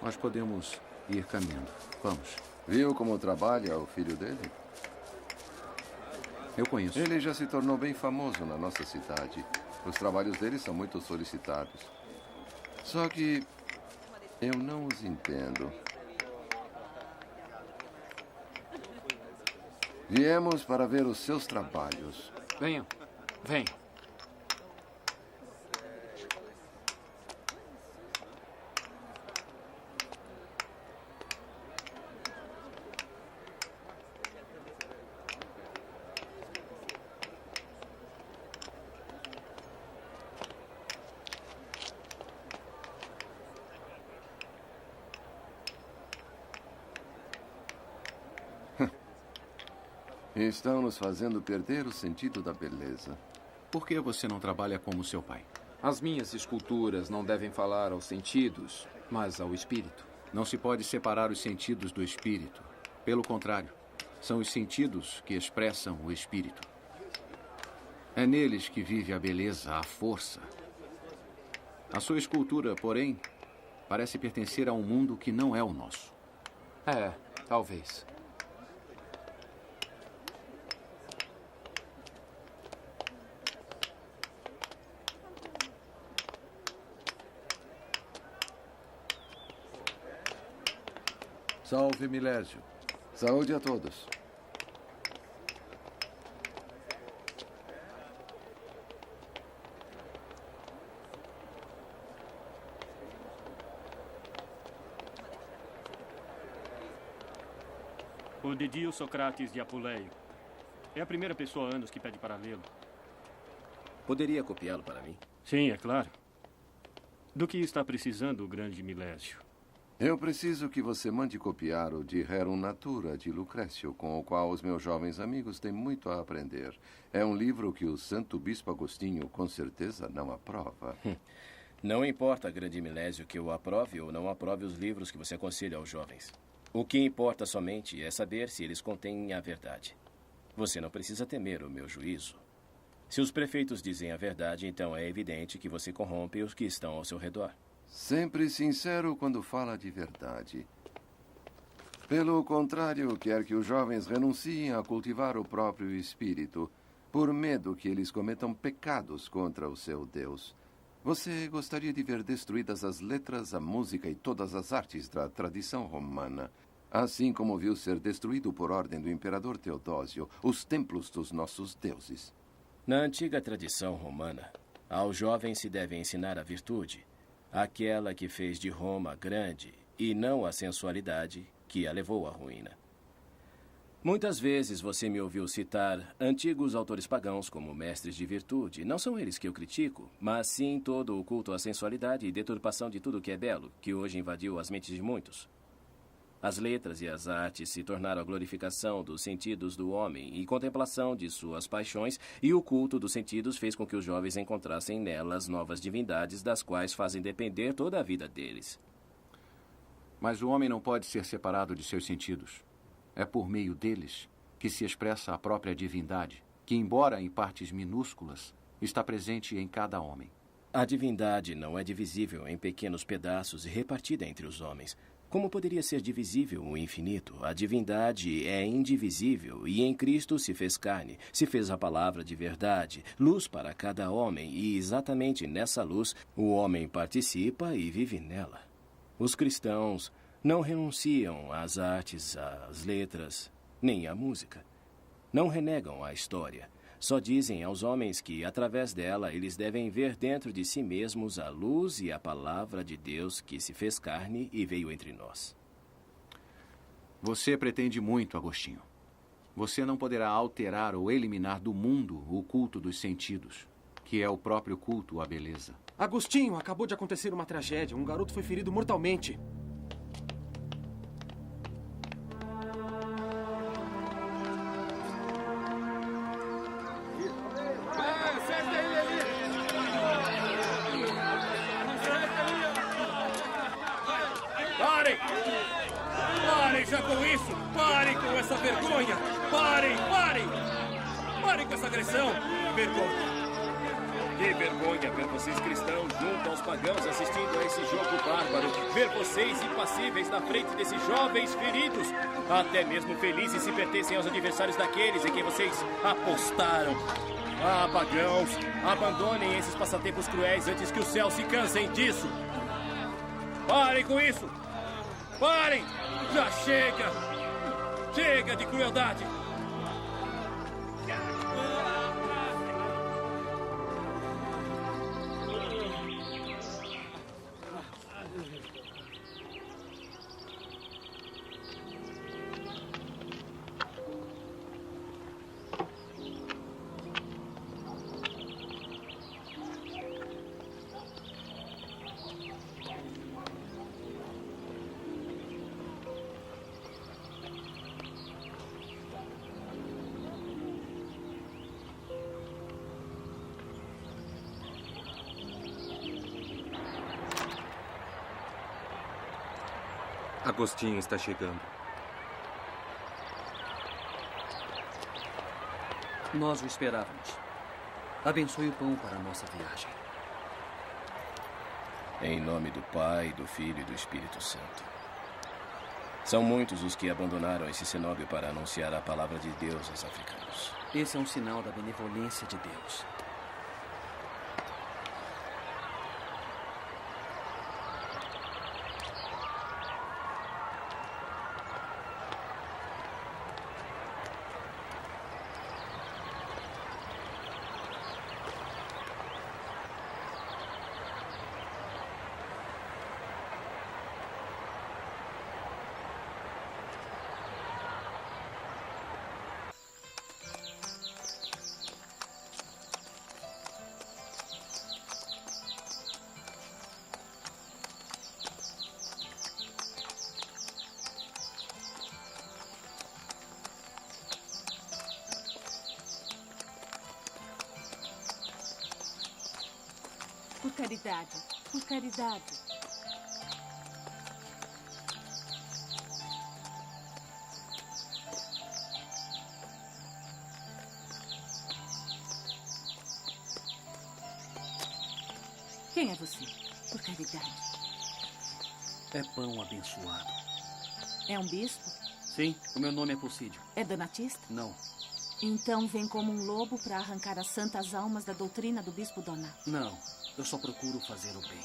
Nós podemos ir caminhando. Vamos. Viu como trabalha o filho dele? Eu conheço. Ele já se tornou bem famoso na nossa cidade. Os trabalhos dele são muito solicitados. Só que eu não os entendo. Viemos para ver os seus trabalhos. Venham, venham. Estão nos fazendo perder o sentido da beleza. Por que você não trabalha como seu pai? As minhas esculturas não devem falar aos sentidos, mas ao espírito. Não se pode separar os sentidos do espírito. Pelo contrário, são os sentidos que expressam o espírito. É neles que vive a beleza, a força. A sua escultura, porém, parece pertencer a um mundo que não é o nosso. É, talvez. Salve, Milésio. Saúde a todos. O Didio Socrates de Apuleio. É a primeira pessoa há anos que pede para lê-lo. Poderia copiá-lo para mim? Sim, é claro. Do que está precisando o grande Milésio? Eu preciso que você mande copiar o de Rerum Natura, de Lucrécio, com o qual os meus jovens amigos têm muito a aprender. É um livro que o Santo Bispo Agostinho, com certeza, não aprova. Não importa, grande Milésio, que eu aprove ou não aprove os livros que você aconselha aos jovens. O que importa somente é saber se eles contêm a verdade. Você não precisa temer o meu juízo. Se os prefeitos dizem a verdade, então é evidente que você corrompe os que estão ao seu redor. Sempre sincero quando fala de verdade. Pelo contrário, quer que os jovens renunciem a cultivar o próprio espírito, por medo que eles cometam pecados contra o seu Deus. Você gostaria de ver destruídas as letras, a música e todas as artes da tradição romana, assim como viu ser destruído por ordem do imperador Teodósio os templos dos nossos deuses. Na antiga tradição romana, aos jovens se deve ensinar a virtude, aquela que fez de Roma grande, e não a sensualidade que a levou à ruína. Muitas vezes você me ouviu citar antigos autores pagãos como mestres de virtude. Não são eles que eu critico, mas sim todo o culto à sensualidade e deturpação de tudo que é belo, que hoje invadiu as mentes de muitos. As letras e as artes se tornaram a glorificação dos sentidos do homem e contemplação de suas paixões, e o culto dos sentidos fez com que os jovens encontrassem nelas novas divindades das quais fazem depender toda a vida deles. Mas o homem não pode ser separado de seus sentidos. É por meio deles que se expressa a própria divindade, que, embora em partes minúsculas, está presente em cada homem. A divindade não é divisível em pequenos pedaços e repartida entre os homens. Como poderia ser divisível o infinito? A divindade é indivisível e em Cristo se fez carne, se fez a palavra de verdade, luz para cada homem, e exatamente nessa luz o homem participa e vive nela. Os cristãos não renunciam às artes, às letras, nem à música. Não renegam a história. Só dizem aos homens que, através dela, eles devem ver dentro de si mesmos a luz e a palavra de Deus que se fez carne e veio entre nós. Você pretende muito, Agostinho. Você não poderá alterar ou eliminar do mundo o culto dos sentidos, que é o próprio culto à beleza. Agostinho, acabou de acontecer uma tragédia. Um garoto foi ferido mortalmente. Parem já com isso! Parem com essa vergonha! Parem! Parem! Parem com essa agressão! Vergonha! Que vergonha ver vocês cristãos junto aos pagãos assistindo a esse jogo bárbaro. Ver vocês impassíveis na frente desses jovens feridos. Até mesmo felizes se pertencem aos adversários daqueles em quem vocês apostaram. Ah, pagãos, abandonem esses passatempos cruéis antes que os céus se cansem disso. Parem com isso! Parem! Já chega! Chega de crueldade! Agostinho está chegando. Nós o esperávamos. Abençoe o pão para a nossa viagem. Em nome do Pai, do Filho e do Espírito Santo. São muitos os que abandonaram esse cenóbio para anunciar a palavra de Deus aos africanos. Esse é um sinal da benevolência de Deus. Por caridade, por caridade. Quem é você? Por caridade. É pão abençoado. É um bispo? Sim, o meu nome é Possídio. É donatista? Não. Então vem como um lobo para arrancar as santas almas da doutrina do bispo Doná. Não, eu só procuro fazer o bem.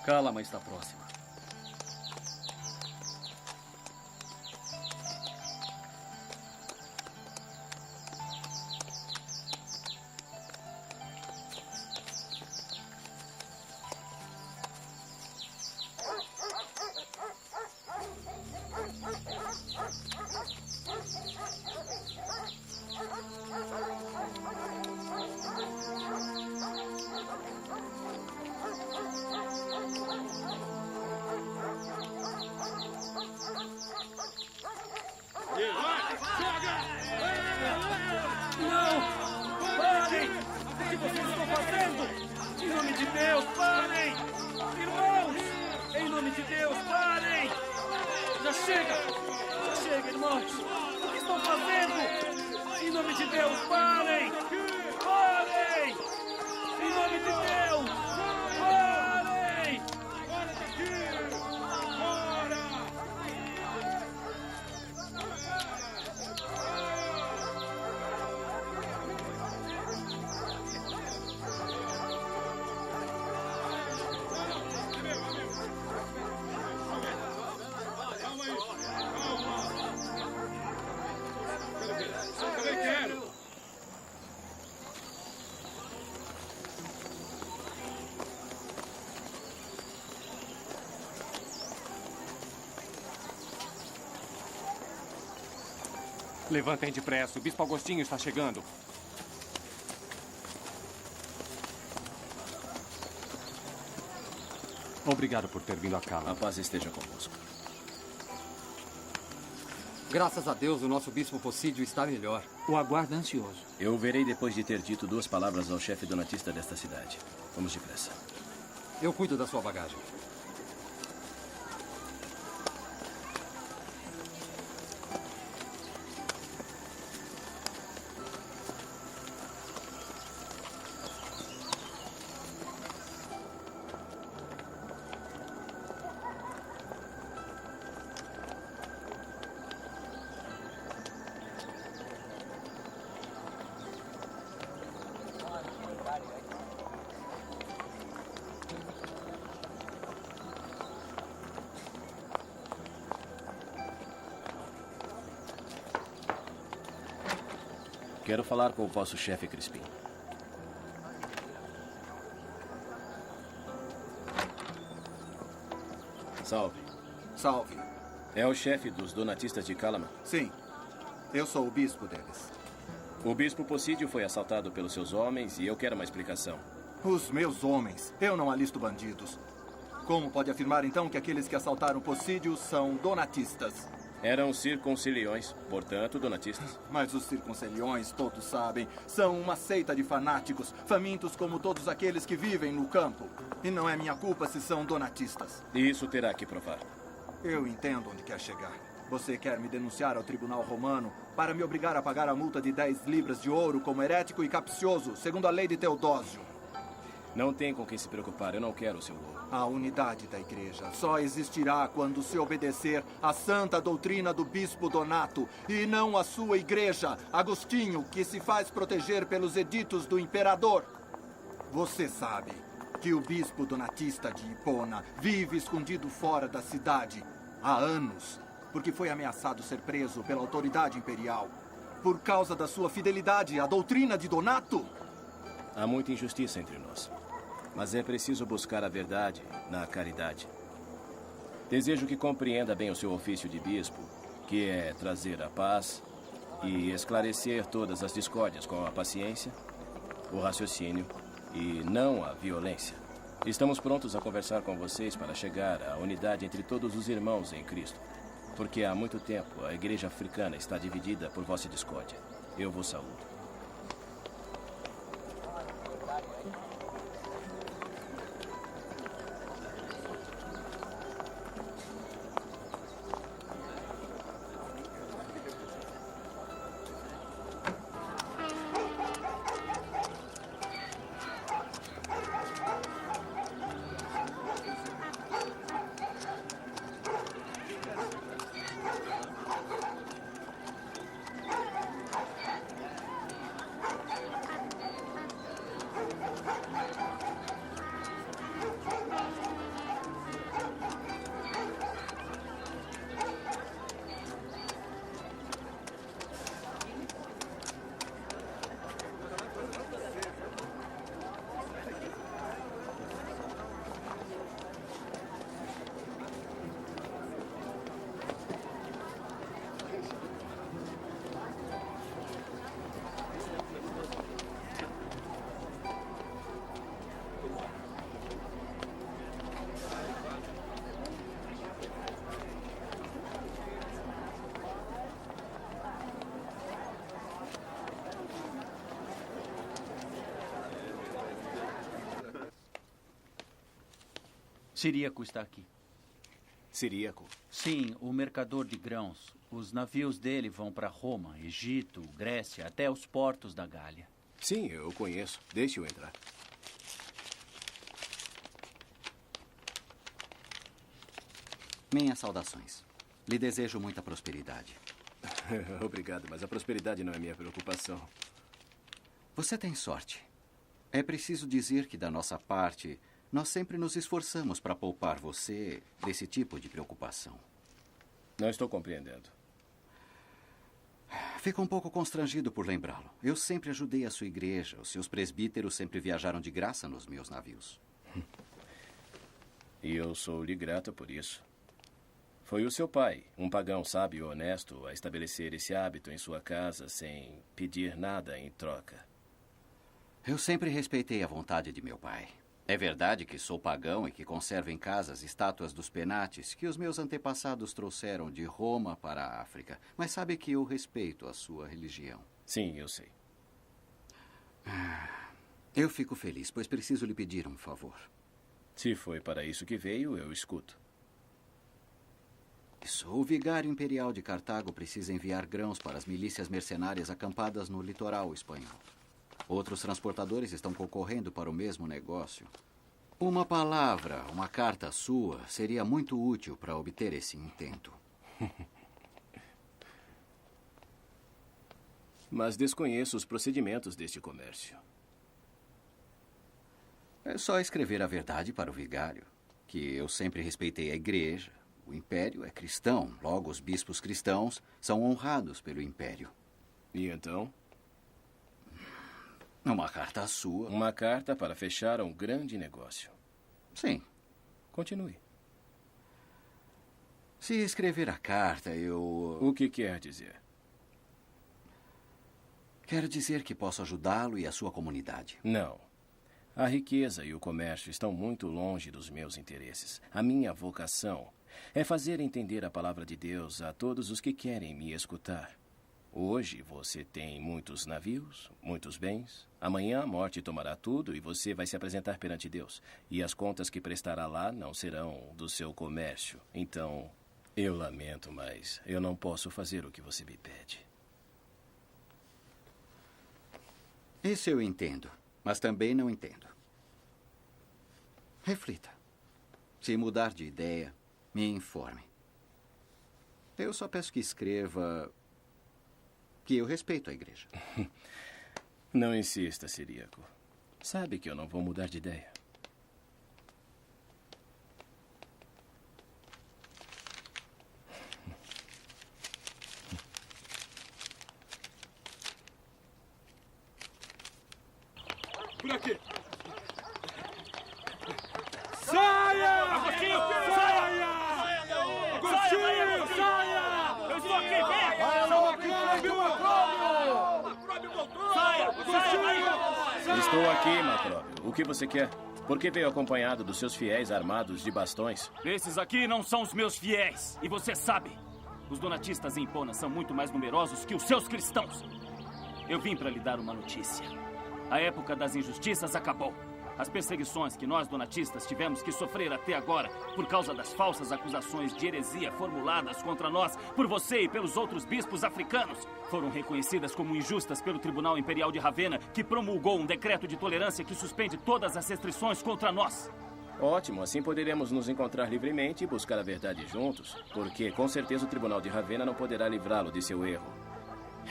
Calma está próxima. Levantem depressa, o Bispo Agostinho está chegando. Obrigado por ter vindo a Cala. A paz esteja convosco. Graças a Deus, o nosso bispo Possídio está melhor. O aguarda ansioso. Eu o verei depois de ter dito 2 palavras ao chefe donatista desta cidade. Vamos depressa. Eu cuido da sua bagagem. Quero falar com o vosso chefe, Crispim. Salve. Salve. É o chefe dos donatistas de Calaman? Sim. Eu sou o bispo deles. O bispo Possídio foi assaltado pelos seus homens e eu quero uma explicação. Os meus homens. Eu não alisto bandidos. Como pode afirmar, então, que aqueles que assaltaram Possídio são donatistas? Eram circunciliões, portanto, donatistas. Mas os circunciliões, todos sabem, são uma seita de fanáticos, famintos como todos aqueles que vivem no campo. E não é minha culpa se são donatistas. E isso terá que provar. Eu entendo onde quer chegar. Você quer me denunciar ao tribunal romano para me obrigar a pagar a multa de 10 libras de ouro como herético e capcioso, segundo a lei de Teodósio. Não tem com quem se preocupar, eu não quero o seu ouro. A unidade da igreja só existirá quando se obedecer à santa doutrina do bispo Donato e não à sua igreja, Agostinho, que se faz proteger pelos editos do imperador. Você sabe que o bispo donatista de Hipona vive escondido fora da cidade há anos, porque foi ameaçado ser preso pela autoridade imperial por causa da sua fidelidade à doutrina de Donato. Há muita injustiça entre nós. Mas é preciso buscar a verdade na caridade. Desejo que compreenda bem o seu ofício de bispo, que é trazer a paz e esclarecer todas as discórdias com a paciência, o raciocínio e não a violência. Estamos prontos a conversar com vocês para chegar à unidade entre todos os irmãos em Cristo, porque há muito tempo a igreja africana está dividida por vossa discórdia. Eu vos saúdo. Ciríaco está aqui. Ciríaco? Sim, o mercador de grãos. Os navios dele vão para Roma, Egito, Grécia, até os portos da Gália. Sim, eu o conheço. Deixe-o entrar. Minhas saudações. Lhe desejo muita prosperidade. Obrigado, mas a prosperidade não é minha preocupação. Você tem sorte. É preciso dizer que, da nossa parte, nós sempre nos esforçamos para poupar você desse tipo de preocupação. Não estou compreendendo. Fico um pouco constrangido por lembrá-lo. Eu sempre ajudei a sua igreja. Os seus presbíteros sempre viajaram de graça nos meus navios. E eu sou-lhe grato por isso. Foi o seu pai, um pagão sábio e honesto, a estabelecer esse hábito em sua casa sem pedir nada em troca. Eu sempre respeitei a vontade de meu pai. É verdade que sou pagão e que conservo em casas estátuas dos penates que os meus antepassados trouxeram de Roma para a África. Mas sabe que eu respeito a sua religião. Sim, eu sei. Eu fico feliz, pois preciso lhe pedir um favor. Se foi para isso que veio, eu escuto. O vigário imperial de Cartago precisa enviar grãos para as milícias mercenárias acampadas no litoral espanhol. Outros transportadores estão concorrendo para o mesmo negócio. Uma palavra, uma carta sua, seria muito útil para obter esse intento. Mas desconheço os procedimentos deste comércio. É só escrever a verdade para o vigário, que eu sempre respeitei a igreja. O império é cristão, logo os bispos cristãos são honrados pelo império. E então? Uma carta sua. Uma carta para fechar um grande negócio. Sim. Continue. Se escrever a carta, eu... O que quer dizer? Quero dizer que posso ajudá-lo e a sua comunidade. Não. A riqueza e o comércio estão muito longe dos meus interesses. A minha vocação é fazer entender a palavra de Deus a todos os que querem me escutar. Hoje você tem muitos navios, muitos bens. Amanhã a morte tomará tudo e você vai se apresentar perante Deus. E as contas que prestará lá não serão do seu comércio. Então, eu lamento, mas eu não posso fazer o que você me pede. Isso eu entendo, mas também não entendo. Reflita. Se mudar de ideia, me informe. Eu só peço que escreva que eu respeito a igreja. Não insista, Ciríaco. Sabe que eu não vou mudar de ideia. Por aqui! Saia! Agostinho! Saia! Agostinho! Saia! Eu estou aqui, vem! Vai logo, Macróbio! Saia! Saia! Estou aqui, Macróbio. O que você quer? Por que veio acompanhado dos seus fiéis armados de bastões? Esses aqui não são os meus fiéis. E você sabe, os donatistas em Hipona são muito mais numerosos que os seus cristãos. Eu vim para lhe dar uma notícia. A época das injustiças acabou. As perseguições que nós donatistas tivemos que sofrer até agora por causa das falsas acusações de heresia formuladas contra nós por você e pelos outros bispos africanos foram reconhecidas como injustas pelo Tribunal Imperial de Ravenna, que promulgou um decreto de tolerância que suspende todas as restrições contra nós. Ótimo, assim poderemos nos encontrar livremente e buscar a verdade juntos, porque com certeza o Tribunal de Ravenna não poderá livrá-lo de seu erro.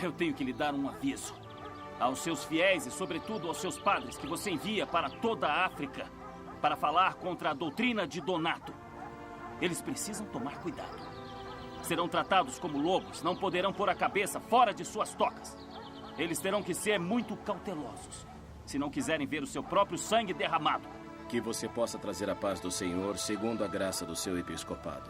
Eu tenho que lhe dar um aviso. Aos seus fiéis e, sobretudo, aos seus padres que você envia para toda a África para falar contra a doutrina de Donato. Eles precisam tomar cuidado. Serão tratados como lobos, não poderão pôr a cabeça fora de suas tocas. Eles terão que ser muito cautelosos, se não quiserem ver o seu próprio sangue derramado. Que você possa trazer a paz do Senhor segundo a graça do seu episcopado.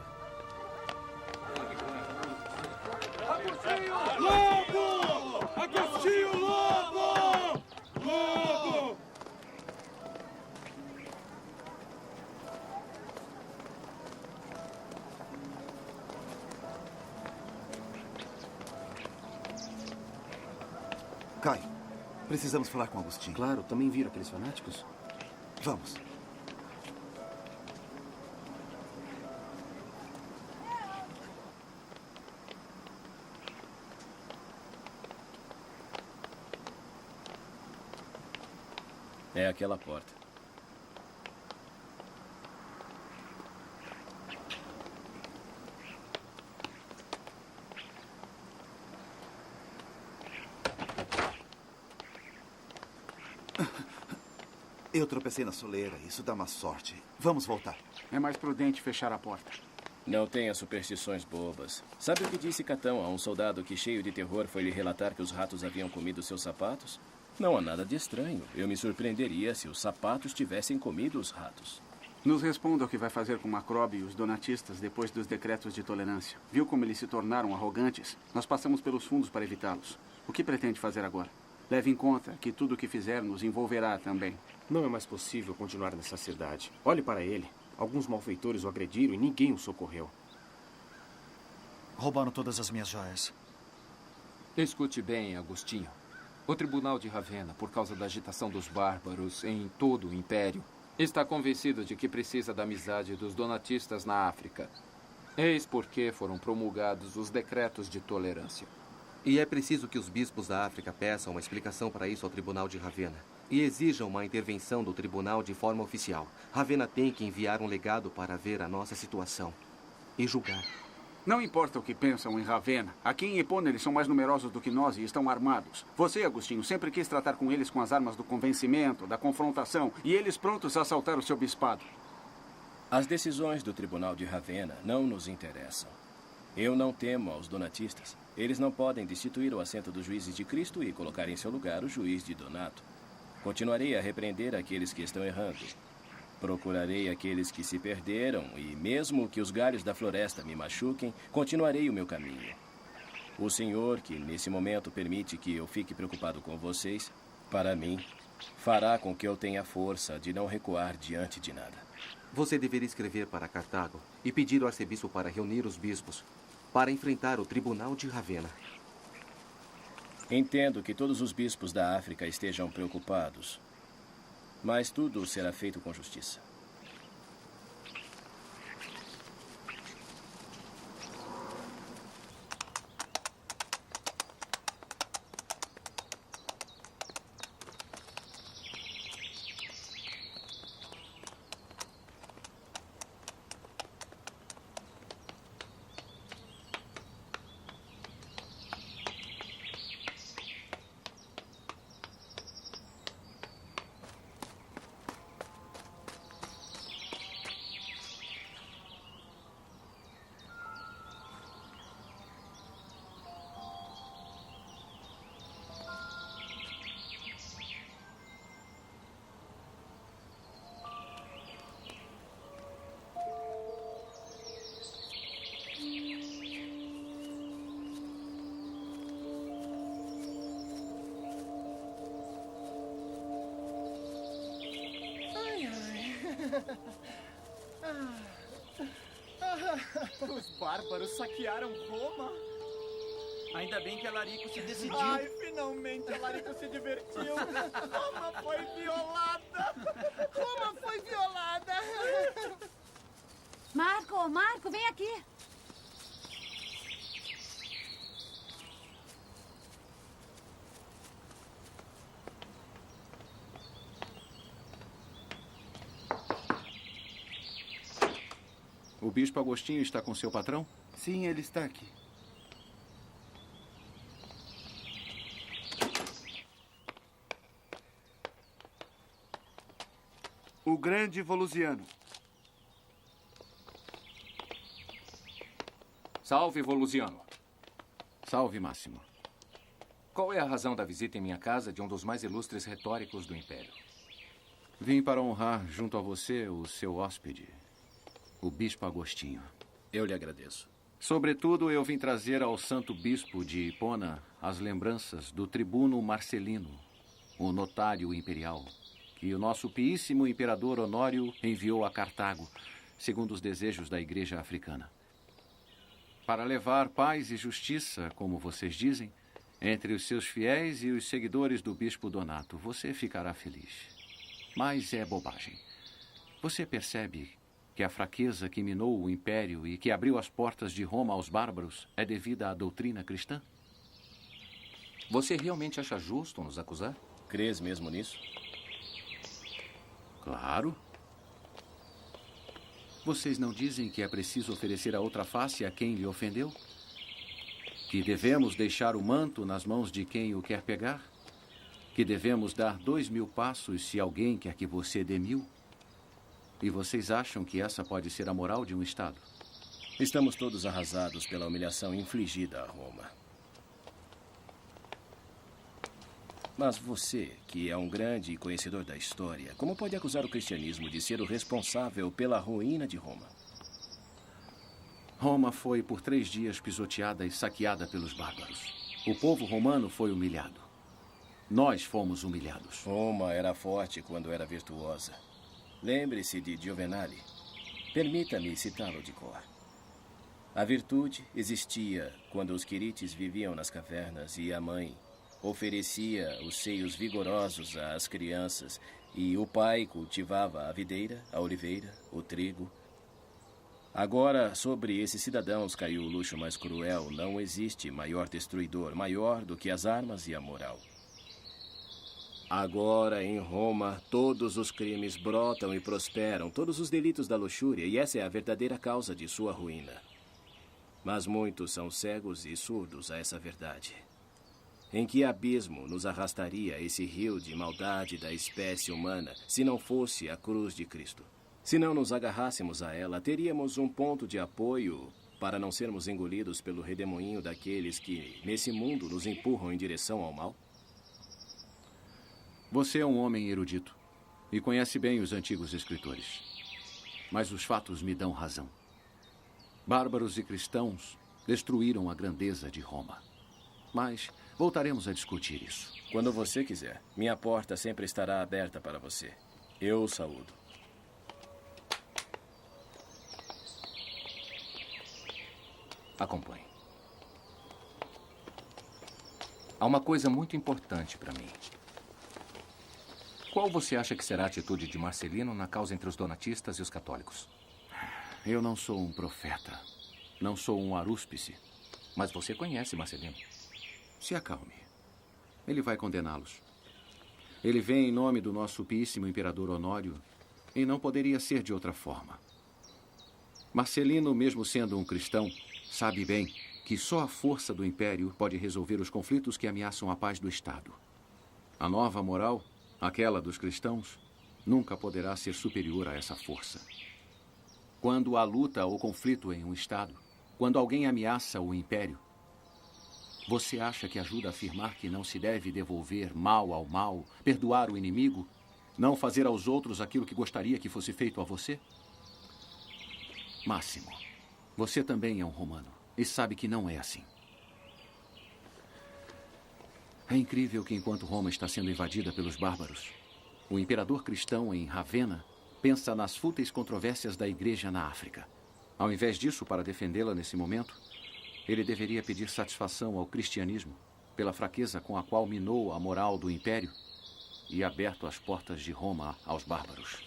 Lobo! Agostinho Lobo! Lobo! Caio, precisamos falar com Agostinho. Claro, também viram aqueles fanáticos? Vamos. É aquela porta. Eu tropecei na soleira. Isso dá má sorte. Vamos voltar. É mais prudente fechar a porta. Não tenha superstições bobas. Sabe o que disse Catão a um soldado que, cheio de terror, foi lhe relatar que os ratos haviam comido seus sapatos? Não há nada de estranho. Eu me surpreenderia se os sapatos tivessem comido os ratos. Nos responda o que vai fazer com Macróbio e os donatistas depois dos decretos de tolerância. Viu como eles se tornaram arrogantes? Nós passamos pelos fundos para evitá-los. O que pretende fazer agora? Leve em conta que tudo o que fizer nos envolverá também. Não é mais possível continuar nessa cidade. Olhe para ele. Alguns malfeitores o agrediram e ninguém o socorreu. Roubaram todas as minhas joias. Escute bem, Agostinho. O Tribunal de Ravenna, por causa da agitação dos bárbaros em todo o Império, está convencido de que precisa da amizade dos donatistas na África. Eis porque foram promulgados os decretos de tolerância. E é preciso que os bispos da África peçam uma explicação para isso ao Tribunal de Ravenna. E exijam uma intervenção do tribunal de forma oficial. Ravenna tem que enviar um legado para ver a nossa situação e julgar. Não importa o que pensam em Ravenna. Aqui em Epona eles são mais numerosos do que nós e estão armados. Você, Agostinho, sempre quis tratar com eles com as armas do convencimento, da confrontação, e eles prontos a assaltar o seu bispado. As decisões do Tribunal de Ravenna não nos interessam. Eu não temo aos donatistas. Eles não podem destituir o assento dos juízes de Cristo e colocar em seu lugar o juiz de Donato. Continuarei a repreender aqueles que estão errando. Procurarei aqueles que se perderam e, mesmo que os galhos da floresta me machuquem, continuarei o meu caminho. O Senhor, que nesse momento permite que eu fique preocupado com vocês, para mim, fará com que eu tenha força de não recuar diante de nada. Você deveria escrever para Cartago e pedir ao arcebispo para reunir os bispos para enfrentar o Tribunal de Ravenna. Entendo que todos os bispos da África estejam preocupados, mas tudo será feito com justiça. Os bárbaros saquearam Roma. Ainda bem que Alarico se decidiu. Ai, finalmente Alarico se divertiu. Roma foi violada. Roma foi violada. Marco, vem aqui. O bispo Agostinho está com seu patrão? Sim, ele está aqui. O grande Volusiano. Salve, Volusiano. Salve, Máximo. Qual é a razão da visita em minha casa de um dos mais ilustres retóricos do Império? Vim para honrar junto a você o seu hóspede, o bispo Agostinho. Eu lhe agradeço. Sobretudo, eu vim trazer ao santo bispo de Hipona as lembranças do tribuno Marcelino, o notário imperial, que o nosso piíssimo imperador Honório enviou a Cartago, segundo os desejos da igreja africana. Para levar paz e justiça, como vocês dizem, entre os seus fiéis e os seguidores do bispo Donato. Você ficará feliz. Mas é bobagem. Você percebe que a fraqueza que minou o império e que abriu as portas de Roma aos bárbaros é devida à doutrina cristã? Você realmente acha justo nos acusar? Crês mesmo nisso? Claro. Vocês não dizem que é preciso oferecer a outra face a quem lhe ofendeu? Que devemos deixar o manto nas mãos de quem o quer pegar? Que devemos dar 2000 passos se alguém quer que você dê 1000? E vocês acham que essa pode ser a moral de um Estado? Estamos todos arrasados pela humilhação infligida a Roma. Mas você, que é um grande conhecedor da história, como pode acusar o cristianismo de ser o responsável pela ruína de Roma? Roma foi por 3 dias pisoteada e saqueada pelos bárbaros. O povo romano foi humilhado. Nós fomos humilhados. Roma era forte quando era virtuosa. Lembre-se de Giovenale. Permita-me citá-lo de cor. A virtude existia quando os quirites viviam nas cavernas e a mãe oferecia os seios vigorosos às crianças e o pai cultivava a videira, a oliveira, o trigo. Agora, sobre esses cidadãos caiu o luxo mais cruel. Não existe maior destruidor, maior do que as armas e a moral. Agora, em Roma, todos os crimes brotam e prosperam, todos os delitos da luxúria, e essa é a verdadeira causa de sua ruína. Mas muitos são cegos e surdos a essa verdade. Em que abismo nos arrastaria esse rio de maldade da espécie humana se não fosse a cruz de Cristo? Se não nos agarrássemos a ela, teríamos um ponto de apoio para não sermos engolidos pelo redemoinho daqueles que, nesse mundo, nos empurram em direção ao mal? Você é um homem erudito e conhece bem os antigos escritores. Mas os fatos me dão razão. Bárbaros e cristãos destruíram a grandeza de Roma. Mas voltaremos a discutir isso. Quando você quiser. Minha porta sempre estará aberta para você. Eu o saúdo. Acompanhe. Há uma coisa muito importante para mim. Qual você acha que será a atitude de Marcelino na causa entre os donatistas e os católicos? Eu não sou um profeta. Não sou um arúspice. Mas você conhece Marcelino. Se acalme. Ele vai condená-los. Ele vem em nome do nosso píssimo imperador Honório e não poderia ser de outra forma. Marcelino, mesmo sendo um cristão, sabe bem que só a força do império pode resolver os conflitos que ameaçam a paz do Estado. A nova moral, aquela dos cristãos, nunca poderá ser superior a essa força. Quando há luta ou conflito em um Estado, quando alguém ameaça o império, você acha que ajuda a afirmar que não se deve devolver mal ao mal, perdoar o inimigo, não fazer aos outros aquilo que gostaria que fosse feito a você? Máximo, você também é um romano e sabe que não é assim. É incrível que enquanto Roma está sendo invadida pelos bárbaros, o imperador cristão em Ravenna pensa nas fúteis controvérsias da igreja na África. Ao invés disso, para defendê-la nesse momento, ele deveria pedir satisfação ao cristianismo pela fraqueza com a qual minou a moral do império e aberto as portas de Roma aos bárbaros.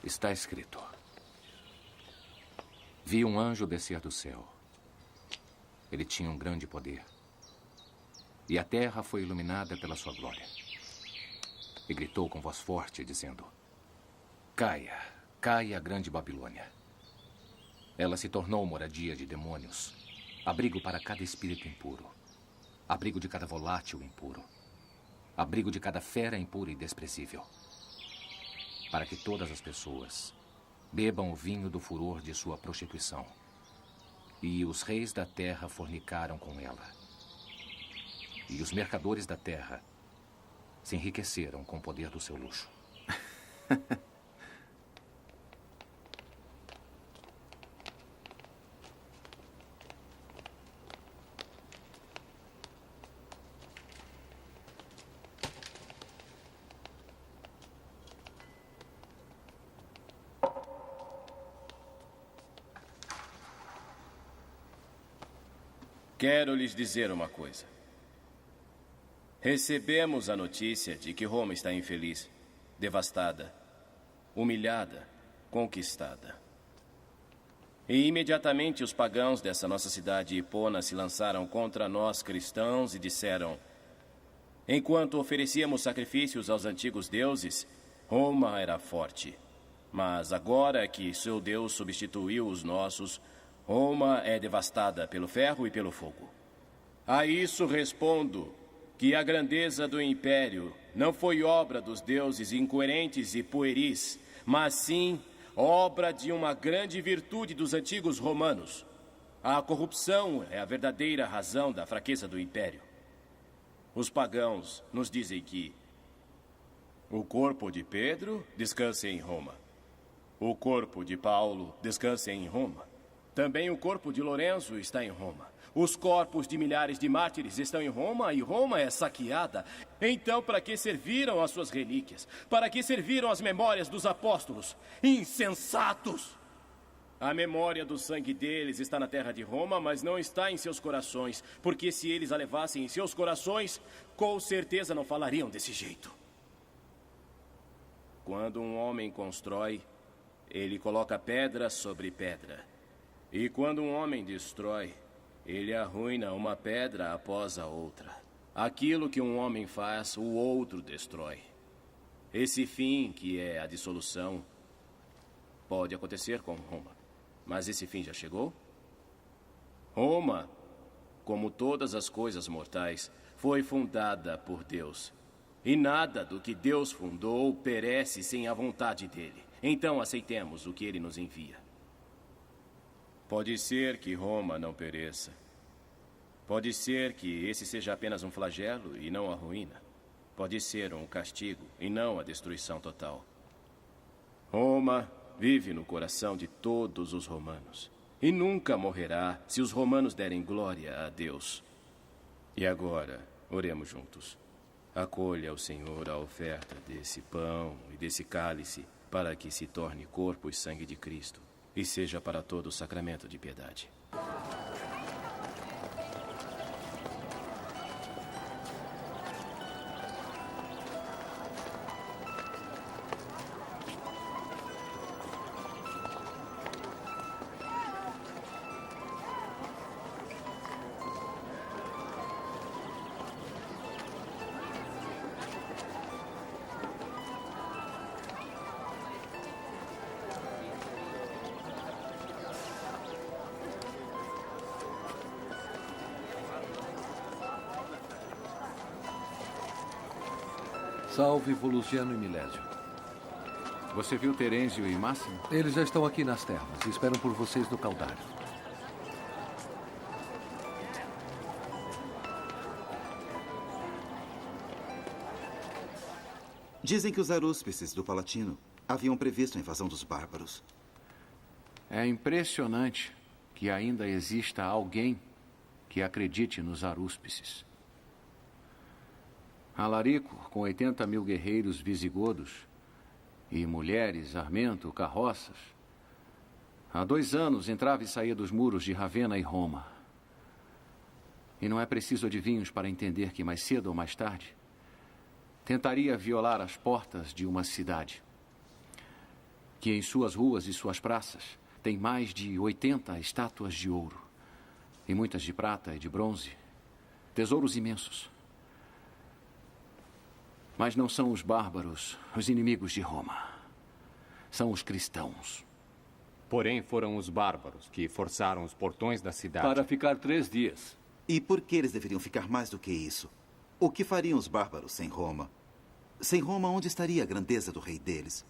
Está escrito: vi um anjo descer do céu. Ele tinha um grande poder. E a terra foi iluminada pela sua glória. E gritou com voz forte, dizendo: caia, caia a grande Babilônia. Ela se tornou moradia de demônios, abrigo para cada espírito impuro, abrigo de cada volátil impuro, abrigo de cada fera impura e desprezível, para que todas as pessoas bebam o vinho do furor de sua prostituição. E os reis da terra fornicaram com ela. E os mercadores da terra se enriqueceram com o poder do seu luxo. Quero lhes dizer uma coisa. Recebemos a notícia de que Roma está infeliz, devastada, humilhada, conquistada. E imediatamente os pagãos dessa nossa cidade Hipona se lançaram contra nós cristãos e disseram: enquanto oferecíamos sacrifícios aos antigos deuses, Roma era forte. Mas agora que seu Deus substituiu os nossos, Roma é devastada pelo ferro e pelo fogo. A isso respondo que a grandeza do império não foi obra dos deuses incoerentes e pueris, mas sim obra de uma grande virtude dos antigos romanos. A corrupção é a verdadeira razão da fraqueza do império. Os pagãos nos dizem que o corpo de Pedro descansa em Roma. O corpo de Paulo descansa em Roma. Também o corpo de Lourenço está em Roma. Os corpos de milhares de mártires estão em Roma e Roma é saqueada. Então, para que serviram as suas relíquias? Para que serviram as memórias dos apóstolos? Insensatos! A memória do sangue deles está na terra de Roma, mas não está em seus corações. Porque se eles a levassem em seus corações, com certeza não falariam desse jeito. Quando um homem constrói, ele coloca pedra sobre pedra. E quando um homem destrói, ele arruína uma pedra após a outra. Aquilo que um homem faz, o outro destrói. Esse fim, que é a dissolução, pode acontecer com Roma. Mas esse fim já chegou? Roma, como todas as coisas mortais, foi fundada por Deus. E nada do que Deus fundou perece sem a vontade dele. Então aceitemos o que ele nos envia. Pode ser que Roma não pereça. Pode ser que esse seja apenas um flagelo e não a ruína. Pode ser um castigo e não a destruição total. Roma vive no coração de todos os romanos. E nunca morrerá se os romanos derem glória a Deus. E agora, oremos juntos. Acolha ao Senhor a oferta desse pão e desse cálice, para que se torne corpo e sangue de Cristo, e seja para todo o sacramento de piedade. Salve Volusiano e Milésio. Você viu Terêncio e Máximo? Eles já estão aqui nas termas e esperam por vocês no Caldário. Dizem que os arúspices do Palatino haviam previsto a invasão dos bárbaros. É impressionante que ainda exista alguém que acredite nos arúspices. Alarico, com 80 mil guerreiros visigodos e mulheres, armento, carroças, há 2 anos entrava e saía dos muros de Ravenna e Roma. E não é preciso adivinhos para entender que mais cedo ou mais tarde tentaria violar as portas de uma cidade que em suas ruas e suas praças tem mais de 80 estátuas de ouro e muitas de prata e de bronze, tesouros imensos. Mas não são os bárbaros os inimigos de Roma. São os cristãos. Porém, foram os bárbaros que forçaram os portões da cidade. Para ficar 3 dias. E por que eles deveriam ficar mais do que isso? O que fariam os bárbaros sem Roma? Sem Roma, onde estaria a grandeza do rei deles?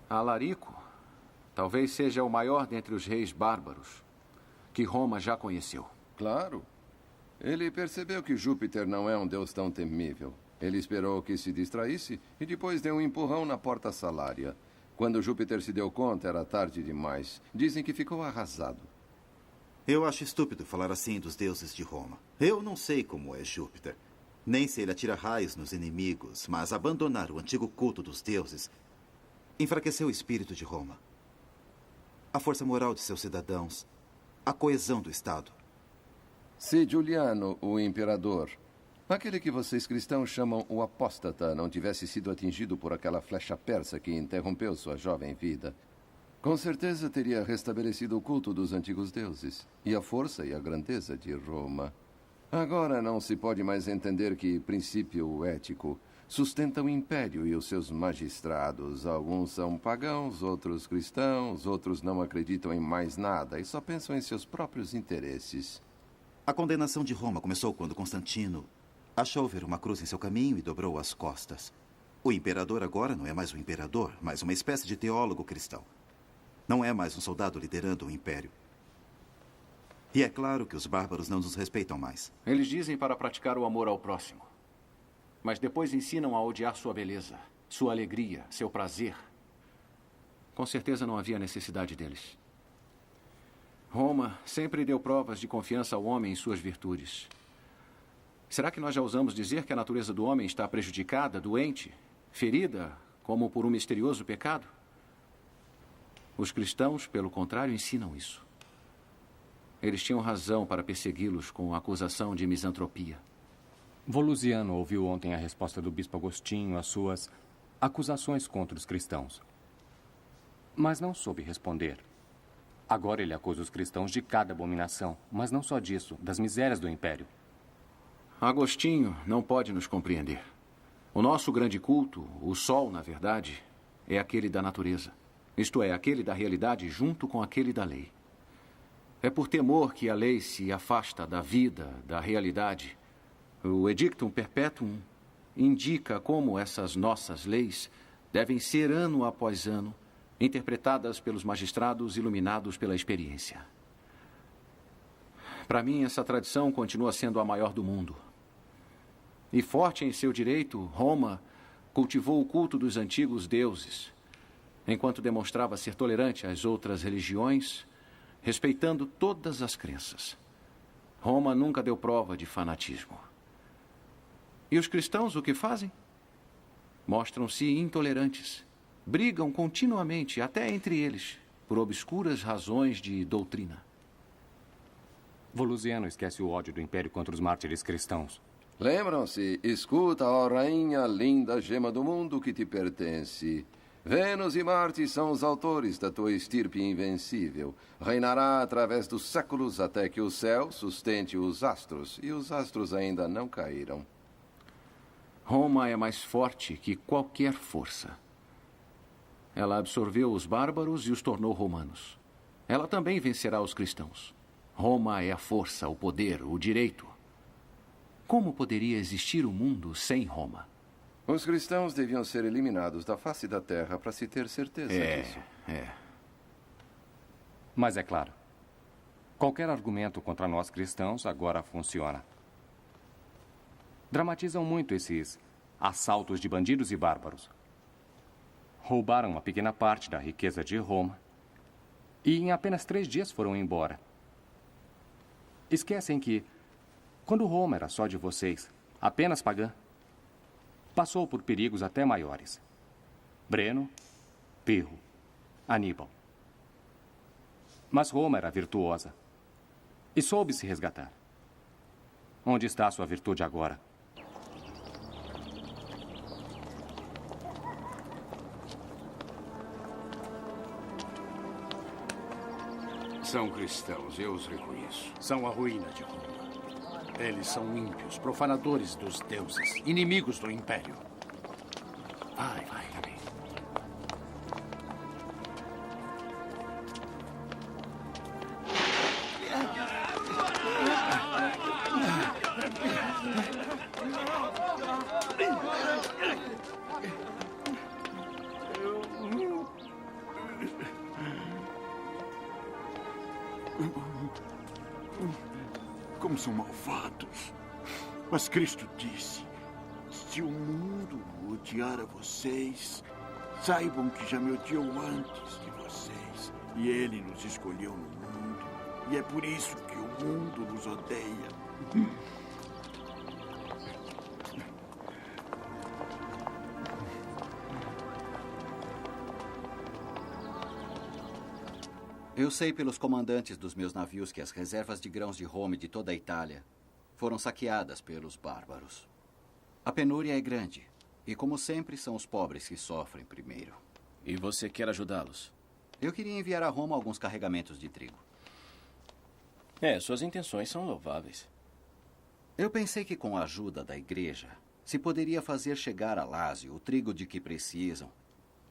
Alarico talvez seja o maior dentre os reis bárbaros que Roma já conheceu. Claro. Ele percebeu que Júpiter não é um deus tão temível. Ele esperou que se distraísse e depois deu um empurrão na porta salária. Quando Júpiter se deu conta, era tarde demais. Dizem que ficou arrasado. Eu acho estúpido falar assim dos deuses de Roma. Eu não sei como é Júpiter. Nem se ele atira raios nos inimigos, mas abandonar o antigo culto dos deuses enfraqueceu o espírito de Roma, a força moral de seus cidadãos, a coesão do Estado. Se Juliano, o imperador, aquele que vocês cristãos chamam o apóstata, não tivesse sido atingido por aquela flecha persa que interrompeu sua jovem vida, com certeza teria restabelecido o culto dos antigos deuses e a força e a grandeza de Roma. Agora não se pode mais entender que princípio ético sustenta o império e os seus magistrados. Alguns são pagãos, outros cristãos, outros não acreditam em mais nada e só pensam em seus próprios interesses. A condenação de Roma começou quando Constantino achou ver uma cruz em seu caminho e dobrou as costas. O imperador agora não é mais um imperador, mas uma espécie de teólogo cristão. Não é mais um soldado liderando o império. E é claro que os bárbaros não nos respeitam mais. Eles dizem para praticar o amor ao próximo, mas depois ensinam a odiar sua beleza, sua alegria, seu prazer. Com certeza não havia necessidade deles. Roma sempre deu provas de confiança ao homem em suas virtudes. Será que nós já ousamos dizer que a natureza do homem está prejudicada, doente, ferida, como por um misterioso pecado? Os cristãos, pelo contrário, ensinam isso. Eles tinham razão para persegui-los com a acusação de misantropia. Volusiano ouviu ontem a resposta do bispo Agostinho às suas acusações contra os cristãos. Mas não soube responder. Agora ele acusa os cristãos de cada abominação, mas não só disso, das misérias do império. Agostinho não pode nos compreender. O nosso grande culto, o sol, na verdade, é aquele da natureza. Isto é, aquele da realidade junto com aquele da lei. É por temor que a lei se afasta da vida, da realidade. O Edictum Perpetuum indica como essas nossas leis devem ser, ano após ano, interpretadas pelos magistrados iluminados pela experiência. Para mim, essa tradição continua sendo a maior do mundo. E forte em seu direito, Roma cultivou o culto dos antigos deuses, enquanto demonstrava ser tolerante às outras religiões, respeitando todas as crenças. Roma nunca deu prova de fanatismo. E os cristãos o que fazem? Mostram-se intolerantes. Brigam continuamente, até entre eles, por obscuras razões de doutrina. Volusiano esquece o ódio do império contra os mártires cristãos. Lembram-se, escuta, ó rainha linda gema do mundo que te pertence. Vênus e Marte são os autores da tua estirpe invencível. Reinará através dos séculos até que o céu sustente os astros, e os astros ainda não caíram. Roma é mais forte que qualquer força. Ela absorveu os bárbaros e os tornou romanos. Ela também vencerá os cristãos. Roma é a força, o poder, o direito. Como poderia existir o mundo sem Roma? Os cristãos deviam ser eliminados da face da terra para se ter certeza disso. Mas é claro, qualquer argumento contra nós cristãos agora funciona. Dramatizam muito esses assaltos de bandidos e bárbaros. Roubaram uma pequena parte da riqueza de Roma e em apenas 3 dias foram embora. Esquecem que, quando Roma era só de vocês, apenas pagã, passou por perigos até maiores. Breno, Pirro, Aníbal. Mas Roma era virtuosa e soube se resgatar. Onde está a sua virtude agora? São cristãos, eu os reconheço. São a ruína de Roma. Eles são ímpios, profanadores dos deuses, inimigos do império. Vai, Gabi. Como são malvados. Mas Cristo disse, se o mundo odiar a vocês, saibam que já me odiou antes de vocês. E ele nos escolheu no mundo. E é por isso que o mundo nos odeia. Eu sei pelos comandantes dos meus navios que as reservas de grãos de Roma e de toda a Itália foram saqueadas pelos bárbaros. A penúria é grande e, como sempre, são os pobres que sofrem primeiro. E você quer ajudá-los? Eu queria enviar a Roma alguns carregamentos de trigo. Suas intenções são louváveis. Eu pensei que com a ajuda da igreja se poderia fazer chegar a Lásio o trigo de que precisam.